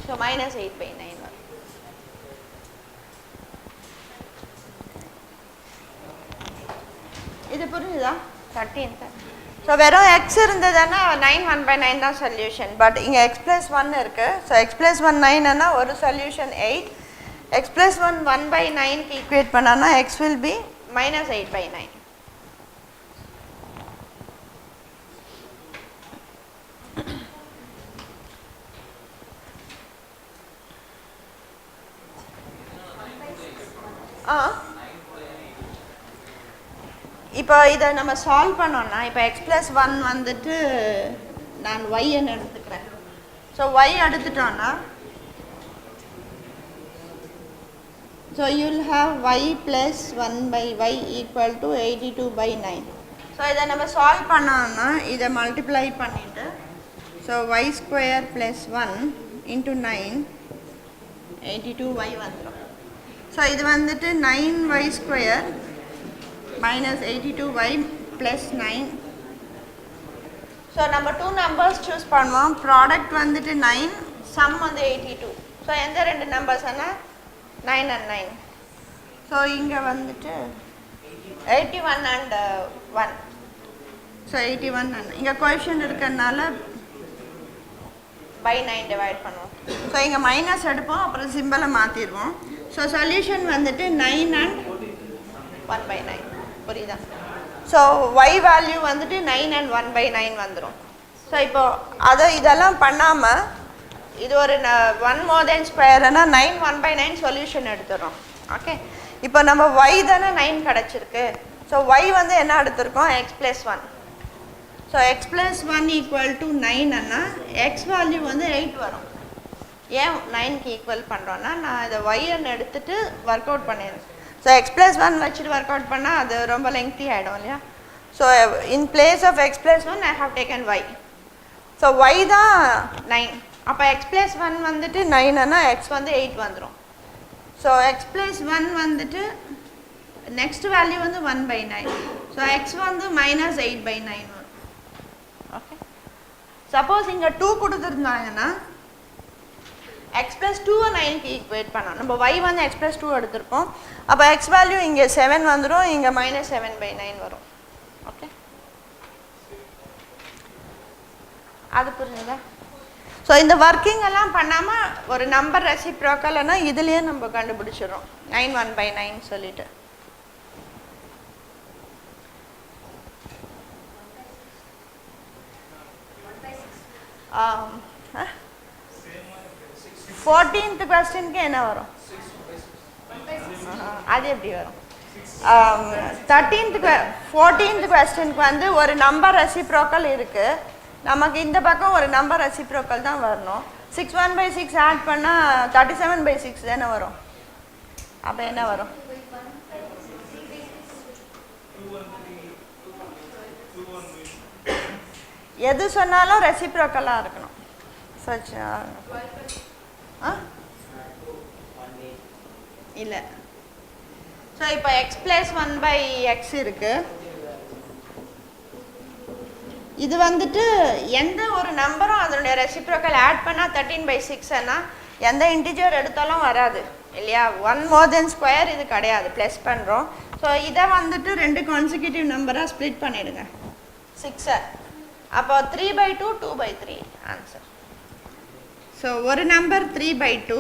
ஸோ -8/9 வரும். இது புரிஞ்சுதா? 13th. ஸோ வெறும் எக்ஸ் இருந்ததுன்னா 9 1/9 தான் சொல்யூஷன். பட் இங்கே எக்ஸ் ப்ளஸ் 1 இருக்குது. ஸோ எக்ஸ் ப்ளஸ் 1 9 ஒரு சொல்யூஷன் 8. எக்ஸ் ப்ளஸ் 1 1/9க்கு ஈக்குவேட் பண்ணான்னா எக்ஸ் வில் பி -8/9. இப்போ இதை நம்ம சால்வ் பண்ணோம்னா, இப்போ எக்ஸ் ப்ளஸ் 1 வந்துட்டு நான் ஒய்ன்னு எடுத்துக்கிறேன். ஸோ ஒய் எடுத்துட்டோன்னா, so you'll have y plus 1/y equal to 82/9. So இதை நம்ம சால்வ் பண்ணோம்னா இதை மல்டிப்ளை பண்ணிவிட்டு, so y square plus 1 into 9 82y வந்துடும். ஸோ இது வந்துட்டு 9y square minus 82y plus 9. So நம்ம 2 நம்பர்ஸ் சூஸ் பண்ணுவோம். ப்ராடக்ட் வந்துட்டு 9, சம் வந்து 82. ஸோ எந்த 2 நம்பர்ஸ்னா 9 and 9. ஸோ இங்கே வந்துட்டு 81 and 1. ஸோ 81 and இங்கே கோஎஃபிஷியன்ட் இருக்கிறதுனால by 9 டிவைட் பண்ணுவோம். ஸோ இங்கே மைனஸ் எடுப்போம், அப்புறம் சிம்பிளை மாற்றிடுவோம். ஸோ சொல்யூஷன் வந்துட்டு 9 and 1/9. புரியுதா? ஸோ ஒய் வேல்யூ வந்துட்டு 9 and 1/9 வந்துடும். ஸோ இப்போது இதெல்லாம் பண்ணாமல் இது ஒரு 1 more than ஸ்கொயர்னா 9 1/9 சொல்யூஷன் எடுத்துடுறோம். ஓகே, இப்போ நம்ம ஒய் தானே 9 கிடச்சிருக்கு. ஸோ ஒய் வந்து என்ன எடுத்திருக்கோம்? X plus 1. So X plus 1 equal to 9 X value வந்து 8 வரும். ஏன் 9க்கு ஈக்குவல் பண்ணுறோன்னா, நான் இதை ஒய்ன்னு எடுத்துகிட்டு ஒர்க் அவுட் பண்ணிடுறேன். ஸோ எக்ஸ் ப்ளஸ் 1 வச்சுட்டு ஒர்க் அவுட் பண்ணால் அது ரொம்ப லெங்க்தி ஆகிடும் இல்லையா? So in place of x plus 1 I have taken y. So y தான் 9. அப்போ எக்ஸ் ப்ளஸ் 1 வந்துட்டு 9 எக்ஸ் வந்து 8 வந்துடும். ஸோ எக்ஸ் ப்ளஸ் 1 வந்துட்டு நெக்ஸ்ட் வேல்யூ வந்து 1/9. ஸோ எக்ஸ் வந்து -8/9 வரும். ஓகே, சப்போஸ் இங்கே 2 கொடுத்துருந்தாங்கன்னா x plus 2 9க்கு ஈக்குவேட் பண்ணோம். நம்ம y வந்து x plus 2 எடுத்திருக்கோம். அப்போ x வேல்யூ இங்கே 7 வந்துடும், இங்கே -7/9 வரும். ஓகே, அது புரிஞ்சுதா? ஸோ இந்த ஒர்க்கிங் எல்லாம் பண்ணாமல் ஒரு நம்பர் ரெசிப்ரோக்கல்னா இதுலேயே நம்ம கண்டுபிடிச்சிடுறோம் 9 1/9 சொல்லிட்டு. ஆ 14th கொஸ்டினுக்கு என்ன வரும்? அது எப்படி வரும்? 14th கொஸ்டினுக்கு வந்து ஒரு நம்பர் ரெசிப்ரோக்கல் இருக்கு, நமக்கு இந்த பக்கம் ஒரு நம்பர் ரெசிப்ரோக்கல் தான் வரணும். 6 1/6 ஆட் பண்ணால் 37/6 தானே வரும். அப்போ என்ன வரும்? எது சொன்னாலும் ரெசிப்ரோக்கலாக இருக்கணும். சச் இல்லை. ஸோ இப்போ x + 1/x இருக்கு. இது வந்துட்டு எந்த ஒரு நம்பரும் அதனுடைய ரெசிப்ரோக்கல் ஆட் பண்ணால் 13/6ன்னா எந்த இன்டிஜர் எடுத்தாலும் வராது இல்லையா? 1 more than ஸ்கொயர் இது கிடையாது, ப்ளஸ் பண்ணுறோம். ஸோ இதை வந்துட்டு 2 கான்சிக்யூட்டிவ் நம்பராக ஸ்ப்ளிட் பண்ணிடுங்க 6. அப்போ 3/2 2/3 ஆன்சர். ஸோ ஒரு நம்பர் 3/2,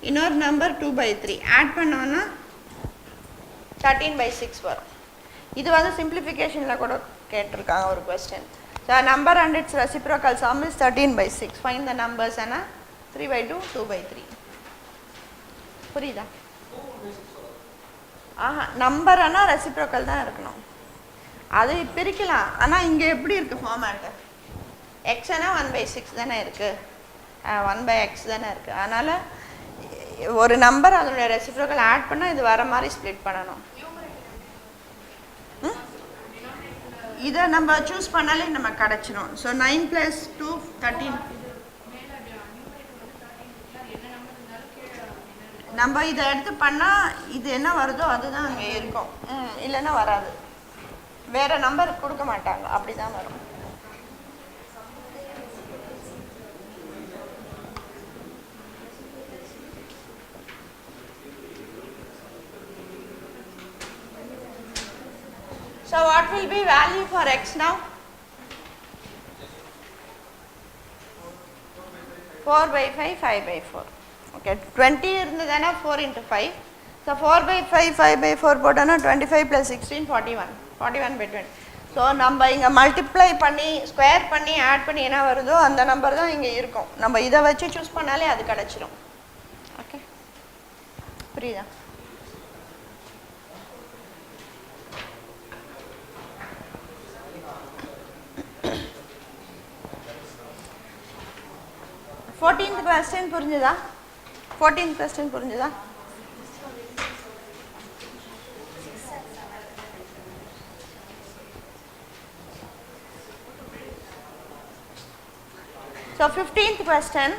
இன்னொரு நம்பர் 2/3 ஆட் பண்ணோன்னா 13/6 வரும். இது வந்து சிம்பிளிஃபிகேஷனில் கூட கேட்டிருக்காங்க ஒரு question. So number and it's reciprocal some is 13/6. Find the numbers என்ன? 3/2 2/3. புரியுதா? ஆஹா, நம்பர் ஆனால் ரெசிப்ரோக்கல் தான் இருக்கணும். அது பிரிக்கலாம், ஆனால் இங்கே எப்படி இருக்குது ஃபார்மேட்டு? எக்ஸ்னா 1/6 தானே இருக்குது, 1/x தானே இருக்குது. அதனால் ஒரு நம்பர் அதனுடைய ரெசிப்ரோக்கல் ஆட் பண்ணால் இது வர மாதிரி ஸ்ப்ளிட் பண்ணணும். இதை நம்ம சூஸ் பண்ணாலே நமக்கு கிடச்சிரும். ஸோ 9 + 2 13. நம்ம இதை எடுத்து பண்ணால் இது என்ன வருதோ அதுதான் அங்கே இருக்கும், இல்லைன்னா வராது. வேறு நம்பர் கொடுக்க மாட்டாங்க, அப்படி தான் வரும். So what will be value for x now? 4/5 5/4. Okay, 20 இருந்ததுனா 4 × 5. So 4/5 5/4 போட்டோன்னா 25 + 16 41. 41/20. ஸோ நம்ம இங்கே மல்டிப்ளை பண்ணி ஸ்கொயர் பண்ணி ஆட் பண்ணி என்ன வருதோ அந்த நம்பர் தான் இங்கே இருக்கும். நம்ம இதை வச்சு சூஸ் பண்ணாலே அது கிடச்சிரும். ஓகே, புரியுதா? question புரிஞ்சுதா? 14th question புரிஞ்சுதா? So 15th question.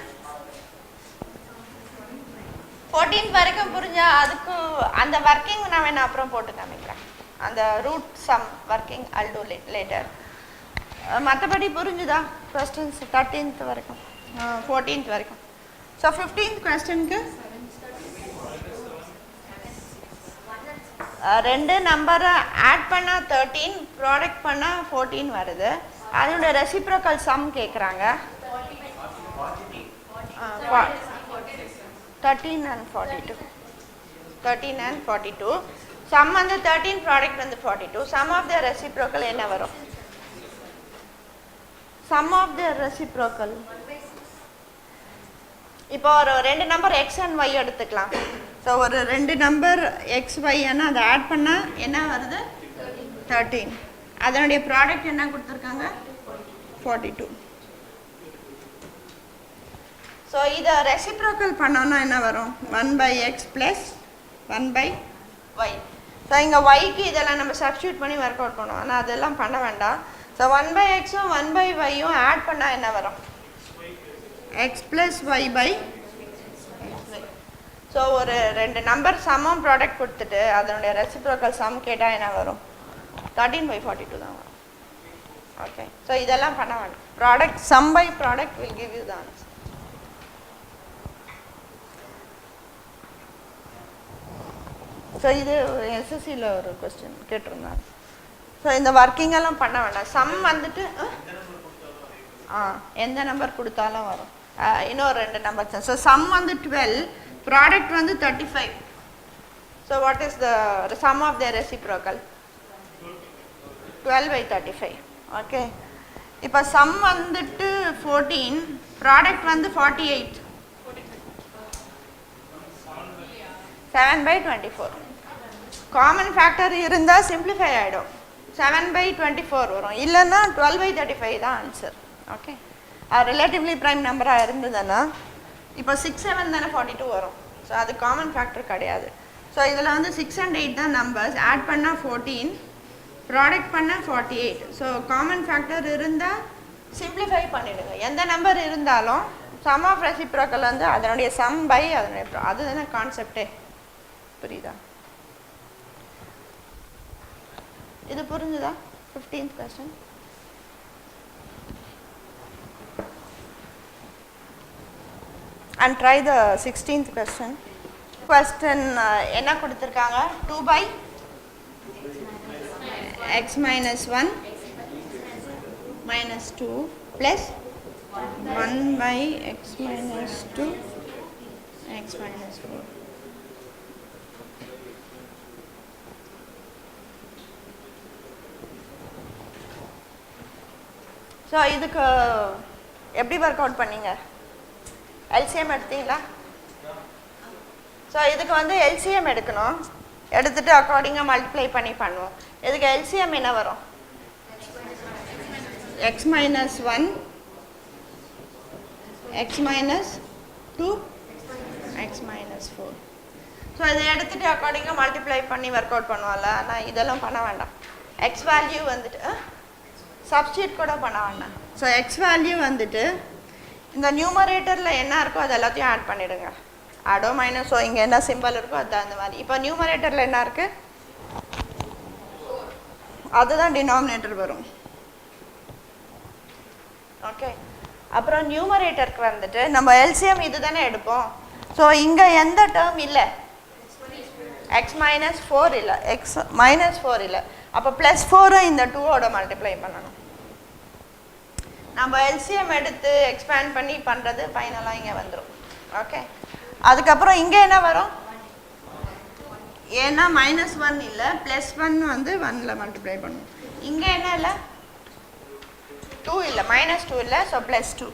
14th வரைக்கும் புரிஞ்சா அதுக்கு அந்த வர்க்கிங் நான் வேணா அப்புறம் போட்டு காமிக்கிறேன். அந்த root sum working I'll do later. மற்றபடி புரிஞ்சுதா questions 13th வரைக்கும் 14th வரைக்கும். ஸோ 15th கொஸ்டினுக்கு ரெண்டு நம்பரை ஆட் பண்ணால் 13 ப்ராடக்ட் பண்ணால் 14 வருது. அதோட ரெசிப்ரோக்கல் சம் கேட்குறாங்க. 13 and 42. 13 and 42. சம் வந்து 13, ப்ராடக்ட் வந்து 42. சம் ஆஃப் த ரெசிப்ரோக்கல் என்ன வரும்? சம் ஆஃப் த ரெசிப்ரோக்கல் இப்போ ஒரு ரெண்டு நம்பர் எக்ஸ் அண்ட் ஒய் எடுத்துக்கலாம். ஸோ ஒரு ரெண்டு நம்பர் எக்ஸ் ஒய்னா அதை ஆட் பண்ணால் என்ன வருது? 13. அதனுடைய ப்ராடக்ட் என்ன கொடுத்துருக்காங்க? 42. ஸோ இதை ரெசிப்ரோக்கல் பண்ணோன்னா என்ன வரும்? 1/x + 1/y. ஸோ இங்கே ஒய்க்கு இதெல்லாம் நம்ம சப்ஸ்டியூட் பண்ணி ஒர்க் அவுட் பண்ணுவோம், ஆனால் அதெல்லாம் பண்ண வேண்டாம். ஸோ 1/xம் 1/yயும் ஆட் பண்ணால் என்ன வரும்? x + y/. ஸோ ஒரு ரெண்டு நம்பர் சமம் ப்ராடக்ட் கொடுத்துட்டு அதனுடைய ரெசிப்ரோக்கல் சம் கேட்டால் என்ன வரும்? 13/42 தான் வரும். ஓகே, ஸோ இதெல்லாம் பண்ண வேண்டாம். Product sum by product will give you the answer. So இது எஸ்எஸ்சியில் ஒரு கொஸ்டின் கேட்டிருந்தாங்க. ஸோ இந்த ஒர்க்கிங் எல்லாம் பண்ண வேண்டாம். சம் வந்துட்டு எந்த நம்பர் கொடுத்தாலும் வரும். இன்னொரு 2 நம்பர் தான். ஸோ சம் வந்து 12, ப்ராடக்ட் வந்து 35. So what is the sum of the reciprocal? 12/35. Okay. இப்போ சம் வந்துட்டு 14, ப்ராடக்ட் வந்து 48. 7/24. காமன் ஃபேக்டர் இருந்தால் சிம்பிளிஃபை ஆகிடும். 7/24 வரும். இல்லைன்னா 12/35 தான் ஆன்சர். ஓகே. ரிலேட்டிவ்லி ப்ரைம் நம்பராக இருந்ததுன்னா இப்போ 6, 7 தானே 42 வரும். ஸோ அது காமன் ஃபேக்டர் கிடையாது. ஸோ இதில் வந்து 6 and 8 தான் நம்பர்ஸ். ஆட் பண்ணால் 14, ப்ராடக்ட் பண்ணால் 48. ஸோ காமன் ஃபேக்டர் இருந்தால் சிம்பிளிஃபை பண்ணிவிடுங்க. எந்த நம்பர் இருந்தாலும் சம் ஆஃப் ரெசிப்ரோக்கல் வந்து அதனுடைய சம் பை அதனுடைய அதுதானே கான்செப்டே. புரியுதா? இது புரிஞ்சுதா? 15th question. And try the 16th question. Question என்ன கொடுத்திருக்காங்க? 2/x minus 1 minus 2 plus 1/x minus 2 x minus 4. So இதுக்கு எப்படி ஒர்க் அவுட் பண்ணீங்க? எல்சிஎம் எடுத்தீங்களா? ஸோ இதுக்கு வந்து எல்சிஎம் எடுக்கணும். எடுத்துட்டு அக்கார்டிங்காக மல்டிப்ளை பண்ணி பண்ணுவோம். இதுக்கு எல்சிஎம் என்ன வரும்? x minus 1 x minus 2 x minus 4. So இதை எடுத்துட்டு அக்கார்டிங்காக மல்டிப்ளை பண்ணி ஒர்க் அவுட் பண்ணுவோம்ல. ஆனால் இதெல்லாம் பண்ண வேண்டாம். எக்ஸ் வேல்யூ வந்துட்டு சப்ஸ்டியூட் கூட பண்ண வேண்டாம். ஸோ எக்ஸ் வேல்யூ வந்துட்டு இந்த நியூமரேட்டரில் என்ன இருக்கோ அது எல்லாத்தையும் ஆட் பண்ணிவிடுங்க. ஆடோ மைனஸோ இங்கே என்ன சிம்பிள் இருக்கோ அது அந்த மாதிரி. இப்போ நியூமரேட்டரில் என்ன இருக்குது? அதுதான் டினாமினேட்டர் வரும். ஓகே. அப்புறம் நியூமரேட்டருக்கு வந்துட்டு நம்ம எல்சிஎம் இது தானே எடுப்போம். ஸோ இங்கே எந்த டேர்ம் இல்லை? எக்ஸ் மைனஸ் 4 இல்லை, எக்ஸ் மைனஸ் 4 இல்லை. அப்போ ப்ளஸ் 4 இந்த 2ஓட மல்டிப்ளை பண்ணணும். நம்ம எல்சிஎம் எடுத்து எக்ஸ்பேண்ட் பண்ணி பண்ணுறது ஃபைனலாக இங்கே வந்துடும். ஓகே. அதுக்கப்புறம் இங்கே என்ன வரும்? ஏன்னா -1 இல்லை, +1 வந்து 1ல் மல்டிப்ளை பண்ணும். இங்கே என்ன இல்லை? 2 இல்லை, -2 இல்லை. ஸோ +2.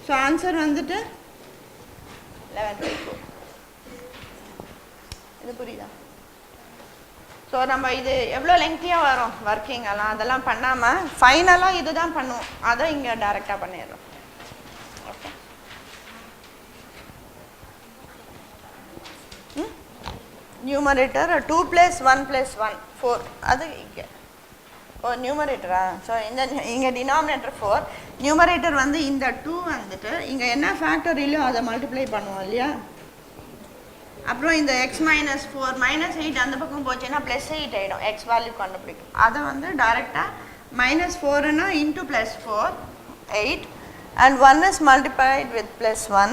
ஸோ ஆன்சர் வந்துட்டு 11/4. இது புரியுதா? ஸோ நம்ம இது எவ்வளோ லெங்க்த்தியாக வரும் ஒர்க்கிங் எல்லாம் அதெல்லாம் பண்ணாமல் ஃபைனலாக இது தான் பண்ணுவோம். அதை இங்கே டைரெக்டாக பண்ணிடுறோம். ஓகே. நியூமரேட்டர் 2 + 1 + 1 4. அது இங்கே நியூமரேட்டரா? ஸோ இங்கே டினாமினேட்டர் 4, நியூமரேட்டர் வந்து இந்த 2 வந்துட்டு இங்கே என்ன ஃபேக்டர் இல்லையோ அதை மல்டிப்ளை பண்ணுவோம் இல்லையா? அப்புறம் இந்த x minus 4 -8 அந்த பக்கம் போச்சுன்னா +8 ஆகிடும். எக்ஸ் வேல்யூ கண்டுபிடிக்கும். அதை வந்து டைரெக்டாக -4ன்னா into +4 8 and 1 is multiplied with +1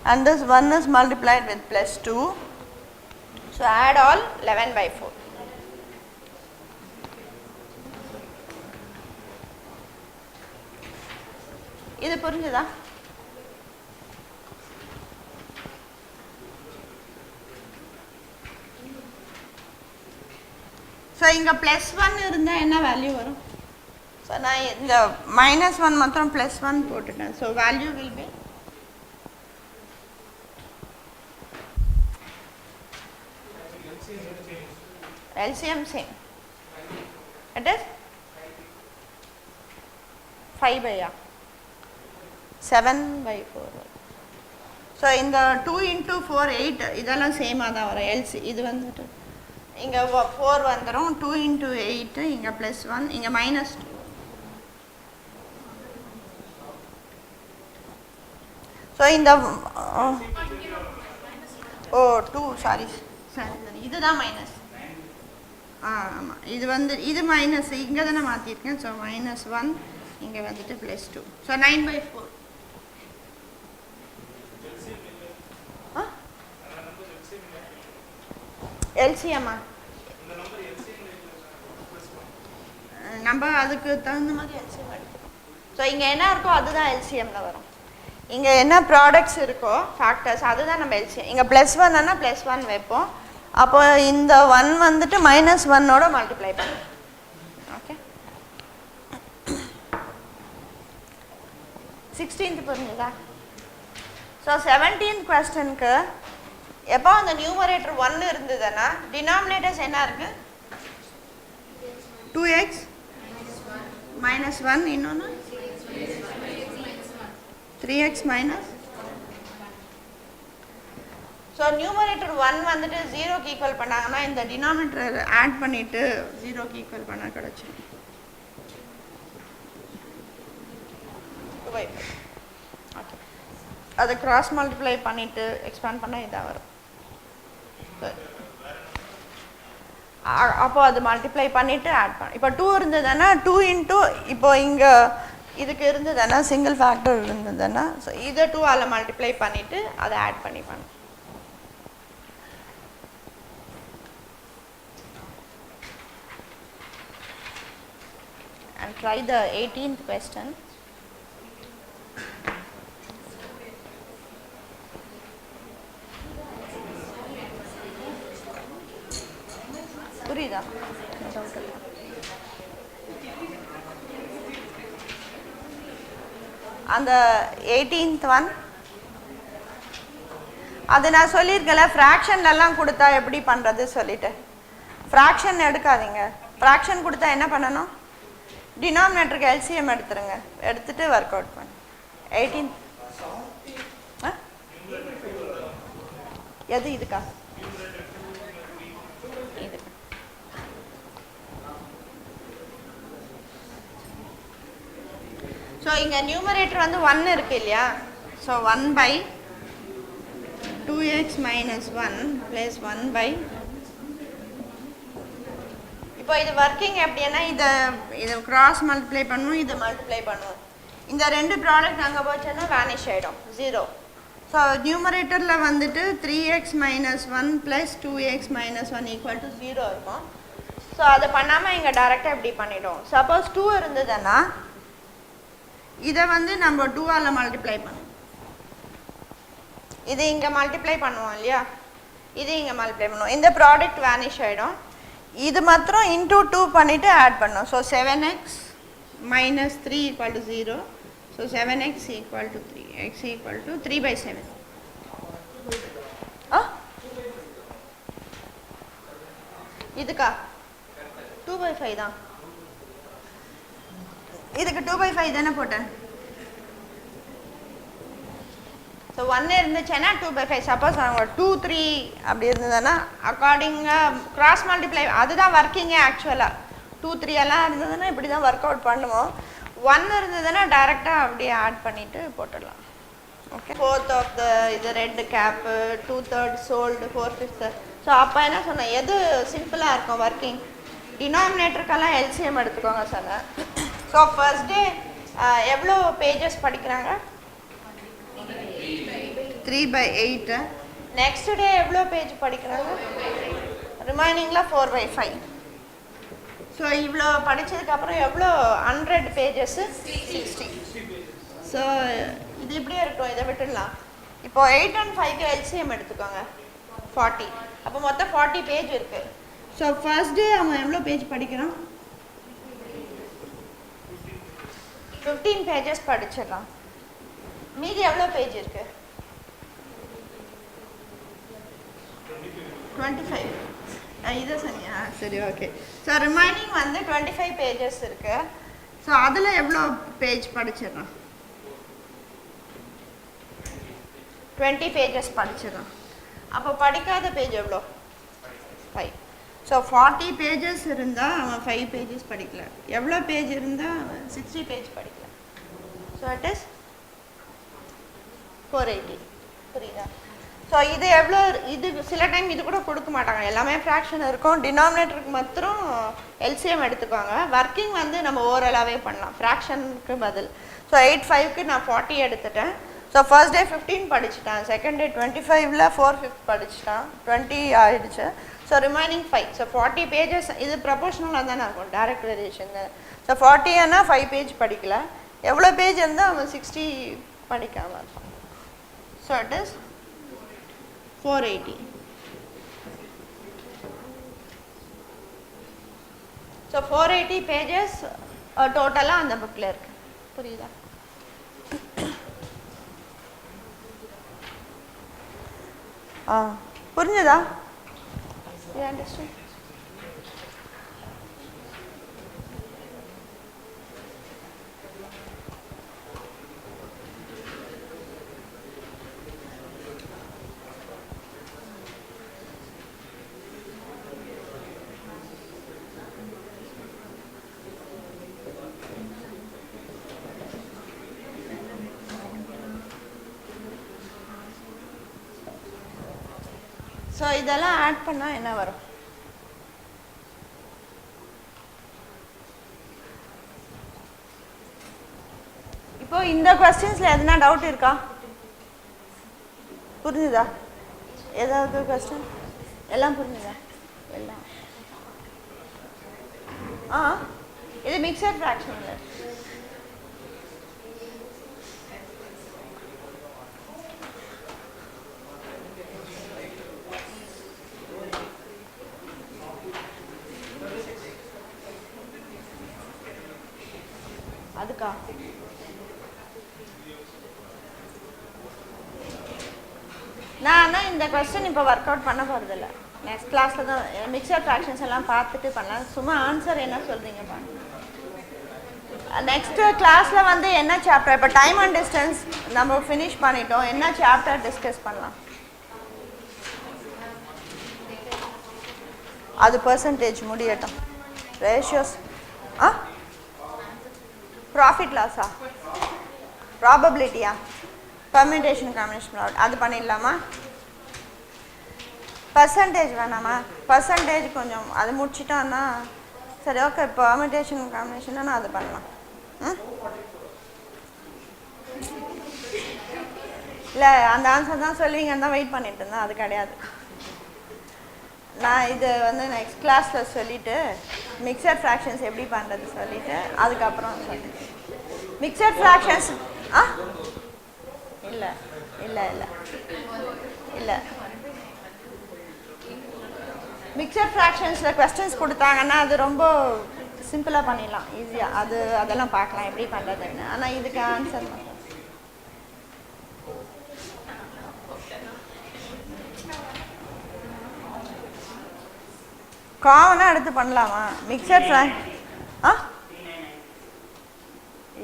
and this 1 is multiplied with +2. So add all 11/4. இது புரிஞ்சுதா? ஸோ இங்கே +1 இருந்தால் என்ன வேல்யூ வரும்? ஸோ நான் இந்த -1 மாத்திரம் +1 போட்டுட்டேன். So value will be LCM same. It is 5/7/4. So இந்த 2 × 4 8 இதெல்லாம் சேமாக தான் வரும். இது வந்துட்டு இங்கே 4 வந்துடும். 2 × 8 இங்கே +1 இங்கே -2. ஸோ இந்த 2 சாரி இதுதான் மைனஸ். ஆமாம், இது வந்து இது மைனஸ் இங்கே தானே மாற்றிருக்கேன். ஸோ -1 இங்கே வந்துட்டு +2. ஸோ 9/4. எல்சிஎம்மா நம்ம அதுக்கு தகுந்த மாதிரி எல்சிஎம் எடுத்துக்கோம். ஸோ இங்கே என்ன இருக்கோ அதுதான் எல்சிஎம்மில் வரும். இங்கே என்ன ப்ராடக்ட்ஸ் இருக்கோ ஃபேக்டர்ஸ் அதுதான் நம்ம எல்சிஎம். இங்கே +1 +1 வைப்போம். அப்போ இந்த 1 வந்துட்டு -1ஓட மல்டிப்ளை பண்ணும். ஓகே 16th புரிஞ்சுதா? ஸோ 17th கொஸ்டனுக்கு எப்போ அந்த நியூமரேட்டர் 1 இருந்ததுன்னா டினாமினேட்டர்ஸ் என்ன இருக்கு? 2x -1 இன்னொன்று 3x -. ஸோ நியூமரேட்டர் 1 வந்துட்டு 0க்கு ஈக்குவல் பண்ணாங்கன்னா இந்த டினாமினேட்டர் ஆட் பண்ணிட்டு 0க்கு ஈக்குவல் பண்ணால் கிடச்சிடும். ஓகே அதை கிராஸ் மல்டிப்ளை பண்ணிட்டு எக்ஸ்பேண்ட் பண்ணால் இதாக வரும். அப்போ அது மல்டிப்ளை பண்ணிவிட்டு ஆட் பண்ண. இப்போ 2 இருந்ததுன்னா 2 இன்ட்டு இப்போ இங்கே இதுக்கு இருந்ததுன்னா சிங்கிள் ஃபேக்டர் இருந்ததுன்னா ஸோ இதை 2ஆல் மல்டிப்ளை பண்ணிவிட்டு அதை ஆட் பண்ணி பண்ணணும். And try the 18th question. புரியுதா? அந்த 18th one அது நான் சொல்லியிருக்கேன்ல ஃப்ராக்ஷன்லாம் கொடுத்தா எப்படி பண்ணுறது சொல்லிட்டு. ஃப்ராக்ஷன் எடுக்காதீங்க. ஃப்ராக்ஷன் கொடுத்தா என்ன பண்ணணும்? டினாமினேட்டருக்கு எல்சிஎம் எடுத்துருங்க. எடுத்துட்டு ஒர்க் அவுட் பண்ணு. 18th எது இதுக்கா? இதுக்கு ஸோ இங்கே நியூமரேட்டர் வந்து 1 இருக்கு இல்லையா? So 1/2x - 1 + 1/. இப்போ இது ஒர்க்கிங் எப்படின்னா இதை கிராஸ் மல்டிப்ளை பண்ணுவோம், இதை மல்டிப்ளை பண்ணுவோம். இந்த ரெண்டு ப்ராடக்ட் அங்கே போச்சுன்னா வேனிஷ் ஆகிடும் 0. ஸோ நியூமரேட்டரில் வந்துட்டு 3x - 1 + 2x - 1 = 0 இருக்கும். ஸோ அதை பண்ணாமல் இங்கே டைரெக்டாக இப்படி பண்ணிவிடும். சப்போஸ் 2 இருந்ததுன்னா இதை வந்து நம்ம 2ஆல் மல்டிப்ளை பண்ணுவோம். இது இங்கே மல்டிப்ளை பண்ணுவோம் இல்லையா? இது இங்கே மல்டிப்ளை பண்ணுவோம். இந்த ப்ராடக்ட் வேனிஷ் ஆகிடும். இது மாத்திரம் இன்டூ 2 பண்ணிவிட்டு ஆட் பண்ணோம். So 7x - 3 = 0. So 7x = 3. x = 3/7. இதுக்கா 2/5 தான். இதுக்கு 2/5 தானே போட்டேன். ஸோ 1 இருந்துச்சுன்னா 2/5. சப்போஸ் அவங்க 2, 3 அப்படி இருந்ததுன்னா அக்கார்டிங்காக கிராஸ் மல்டிப்ளை அதுதான் ஒர்க்கிங்கே. ஆக்சுவலாக 2, 3 எல்லாம் இருந்ததுன்னா இப்படி தான் ஒர்க் அவுட் பண்ணுவோம். 1 இருந்ததுன்னா டைரெக்டாக அப்படியே ஆட் பண்ணிவிட்டு போட்டுடலாம். ஓகே 4th ஆஃப் த இது ரெட் கேப்பு 2/3 சோல்டு 4/5. ஸோ அப்போ என்ன சொன்னேன், எது சிம்பிளாக இருக்கும் ஒர்க்கிங்? டினாமினேட்டருக்கெல்லாம் எல்சிஎம் எடுத்துக்கோங்க சொன்னேன். ஸோ ஃபர்ஸ்ட் டே எவ்வளோ பேஜஸ் படிக்கிறாங்க? 3/8. நெக்ஸ்ட் டே எவ்வளோ பேஜ் படிக்கிறாங்க? ரிமைனிங்கில் 4/5. ஸோ இவ்வளோ படித்ததுக்கப்புறம் எவ்வளோ 100 பேஜஸ்ஸு 60. ஸோ இது இப்படியே இருக்கட்டும், இதை விட்டுடலாம். இப்போது 8 and 5க்கு எல்சிஎம் எடுத்துக்கோங்க 40. அப்போ மொத்தம் 40 பேஜ் இருக்குது. ஸோ ஃபர்ஸ்ட் டே அவன் எவ்வளோ பேஜ் படிக்கிறான்? 15 பேஜஸ் படிச்சிடலாம். மீதி எவ்வளோ பேஜ் இருக்கு? 25. இதை சரியா? சரி ஓகே. ஸோ ரிமைனிங் வந்து 25 பேஜஸ் இருக்கு. ஸோ அதில் எவ்வளோ பேஜ் படிச்சிடலாம்? 20 பேஜஸ் படிச்சிடலாம். அப்போ படிக்காத பேஜ் எவ்வளோ? 5. ஸோ 40 பேஜஸ் இருந்தால் அவன் 5 பேஜஸ் படிக்கல. எவ்வளோ பேஜ் இருந்தால் அவன் 60 பேஜ் படிக்கல. So it is 480. புரியுதா? ஸோ இது எவ்வளோ? இது சில டைம் இது கூட கொடுக்க மாட்டாங்க, எல்லாமே ஃப்ராக்ஷன் இருக்கும். டினாமினேட்டருக்கு மாத்திரம் எல்சிஎம் எடுத்துக்குவாங்க. ஒர்க்கிங் வந்து நம்ம ஓரலாகவே பண்ணலாம் ஃப்ராக்ஷனுக்கு பதில். ஸோ 8/5க்கு நான் 40 எடுத்துட்டேன். ஸோ ஃபர்ஸ்ட் டே 15 படிச்சுட்டான், செகண்ட் டே 25ல் 4/5 படிச்சுட்டான், 20 ஆயிடுச்சு. So remaining 5. So 40 pages, இது proportional தான இருக்கும், direct variation. So 40 னா 5 page படிக்கல, எவ்வளோ பேஜ் இருந்தால் அவன் 60 படிக்காம இருப்பான். So it is 480. So 480 pages டோட்டலாக அந்த புக்கில் இருக்கு. புரியுதா? புரிஞ்சுதா? You understand? ஸோ இதெல்லாம் ஆட் பண்ணால் என்ன வரும்? இப்போ இந்த கொஸ்டின்ஸில் எதுனா டவுட் இருக்கா? புரிஞ்சுதா? ஏதாவது கொஸ்டின்? எல்லாம் புரிஞ்சுதா? எல்லாம் இது மிக்சட் ஃப்ராக்ஷன் இல்லை. அதுக்கா நான் இந்த கொஸ்டின் இப்போ ஒர்க் அவுட் பண்ண போகிறதில்ல. நெக்ஸ்ட் கிளாஸில் தான் மிக்சர் ஃப்ராக்ஷன்ஸ் எல்லாம் பார்த்துட்டு பண்ணலாம். சும்மா ஆன்சர் என்ன சொல்கிறீங்க பாருங்க. நெக்ஸ்ட் கிளாஸில் வந்து என்ன சாப்டர், இப்போ டைம் அண்ட் டிஸ்டன்ஸ் நம்ம ஃபினிஷ் பண்ணிட்டோம். என்ன சாப்டர் டிஸ்கஸ் பண்ணலாம்? அது பர்சன்டேஜ் முடியட்டும். ரேஷியோஸ் ப்ராஃபிட் லாஸா, ப்ராபபிலிட்டியா, பர்மிட்டேஷன் காம்பினேஷன் அது பண்ணிடலாமா? பர்சன்டேஜ் வேணாமா? பர்சன்டேஜ் கொஞ்சம் அது முடிச்சிட்டோன்னா சரி. ஓகே, பர்மிட்டேஷன் காம்பினேஷன் நான் அது பண்ணலாம். இல்லை அந்த ஆன்சர் தான் சொல்லுவீங்கன்னு தான் வெயிட் பண்ணிட்டு இருந்தேன். அது கிடையாது. நான் இது வந்து நெக்ஸ்ட் கிளாஸில் சொல்லிவிட்டு மிக்சர் ஃப்ராக்ஷன்ஸ் எப்படி பண்ணுறது சொல்லிவிட்டு அதுக்கப்புறம் சொல்லிட்டு மிக்சர் ஃப்ராக்ஷன்ஸ் இல்லை இல்லை இல்லை இல்லை மிக்சர் ஃப்ராக்ஷன்ஸில் கொஸ்டின்ஸ் கொடுத்தாங்கன்னா அது ரொம்ப சிம்பிளாக பண்ணிடலாம், ஈஸியாக. அதெல்லாம் பார்க்கலாம் எப்படி பண்ணுறதுன்னு. ஆனால் இதுக்கு ஆன்சர் காமனாக எடுத்து பண்ணலாமா? மிக்சர்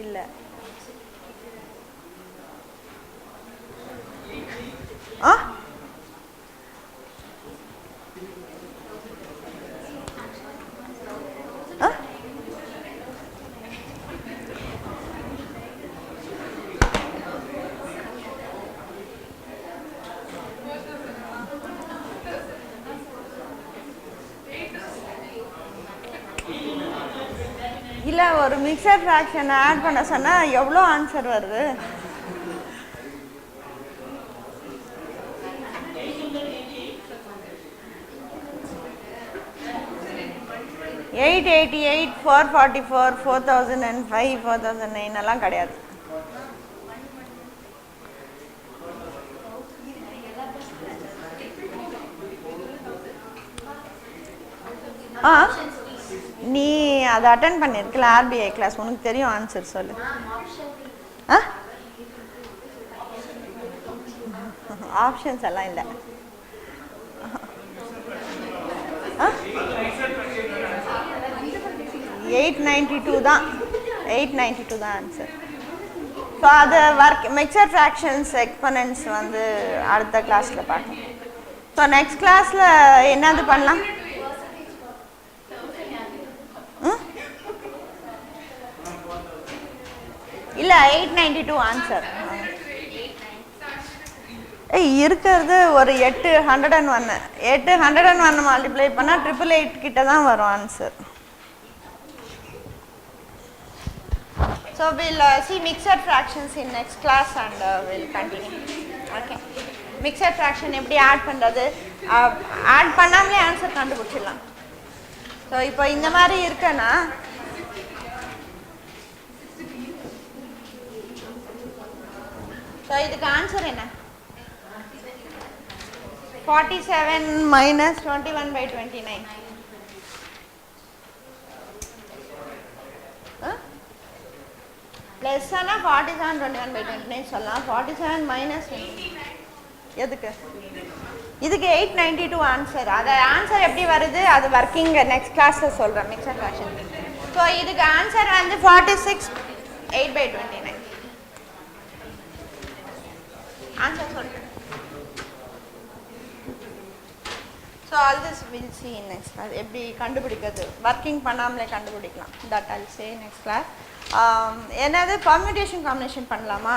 இல்லை இல்லை ஒரு மிக்சர் ஃப்ராக்ஷன் ஆட் பண்ண சொன்னால் எவ்வளோ ஆன்சர் வருது? எயிட் 88, 444, 4005, 4009 எல்லாம் கிடையாது. நீ அதை அட்டென்ட் பண்ணியிருக்கல ஆர்பிஐ கிளாஸ், உனக்கு தெரியும் ஆன்சர் சொல்லு. ஆப்ஷன்ஸ் எல்லாம் இல்லை. 892 தான், 892 தான் ஆன்சர். ஸோ அது மிக்சர் ஃப்ராக்ஷன்ஸ் எக்ஸ்பொனன்ட்ஸ் வந்து அடுத்த கிளாஸில் பார்க்கலாம். ஸோ நெக்ஸ்ட் கிளாஸில் என்னது பண்ணலாம்? இல்லை 892 ஆன்சர். இருக்கிறது ஒரு 801. 801 மல்டிப்ளை பண்ணால் 888 கிட்ட தான் வரும் answer. So we'll see mixed fractions in next class and we'll continue. Okay. Mixed fraction எப்படி ஆட் பண்றது, ஆட் பண்ணாமலே ஆன்சர் கண்டுபிடிச்சிடலாம். ஸோ இப்போ இந்த மாதிரி இருக்குன்னா ஸோ இதுக்கு ஆன்சர் என்ன? 47 minus 21/29. Plus 47 21/29 சொல்லலாம். 47 minus எதுக்கு? இதுக்கு 892 ஆன்சர். அது ஆன்சர் எப்படி வருது அது ஒர்க்கிங் நெக்ஸ்ட் கிளாஸ்ல சொல்றேன் மிக்சர் ஃபிராக்ஷன். ஸோ இதுக்கு ஆன்சர் வந்து 46 8/29. ஆன்சர் சொல்றேன். So all this we'll see in next class. எப்படி கண்டுபிடிக்கிறது ஒர்க்கிங் பண்ணாமலே கண்டுபிடிக்கலாம். That I'll say next class. என்னது பர்மியூட்டேஷன் காம்பினேஷன் பண்ணலாமா?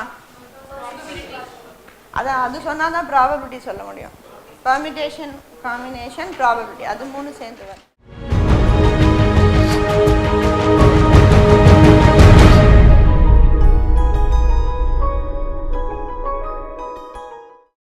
அதான் அது சொன்னால் தான் ப்ராபபிலிட்டி சொல்ல முடியும். பர்மியூட்டேஷன் காம்பினேஷன் ப்ராபபிலிட்டி அது மூணு சேர்ந்து வரும்.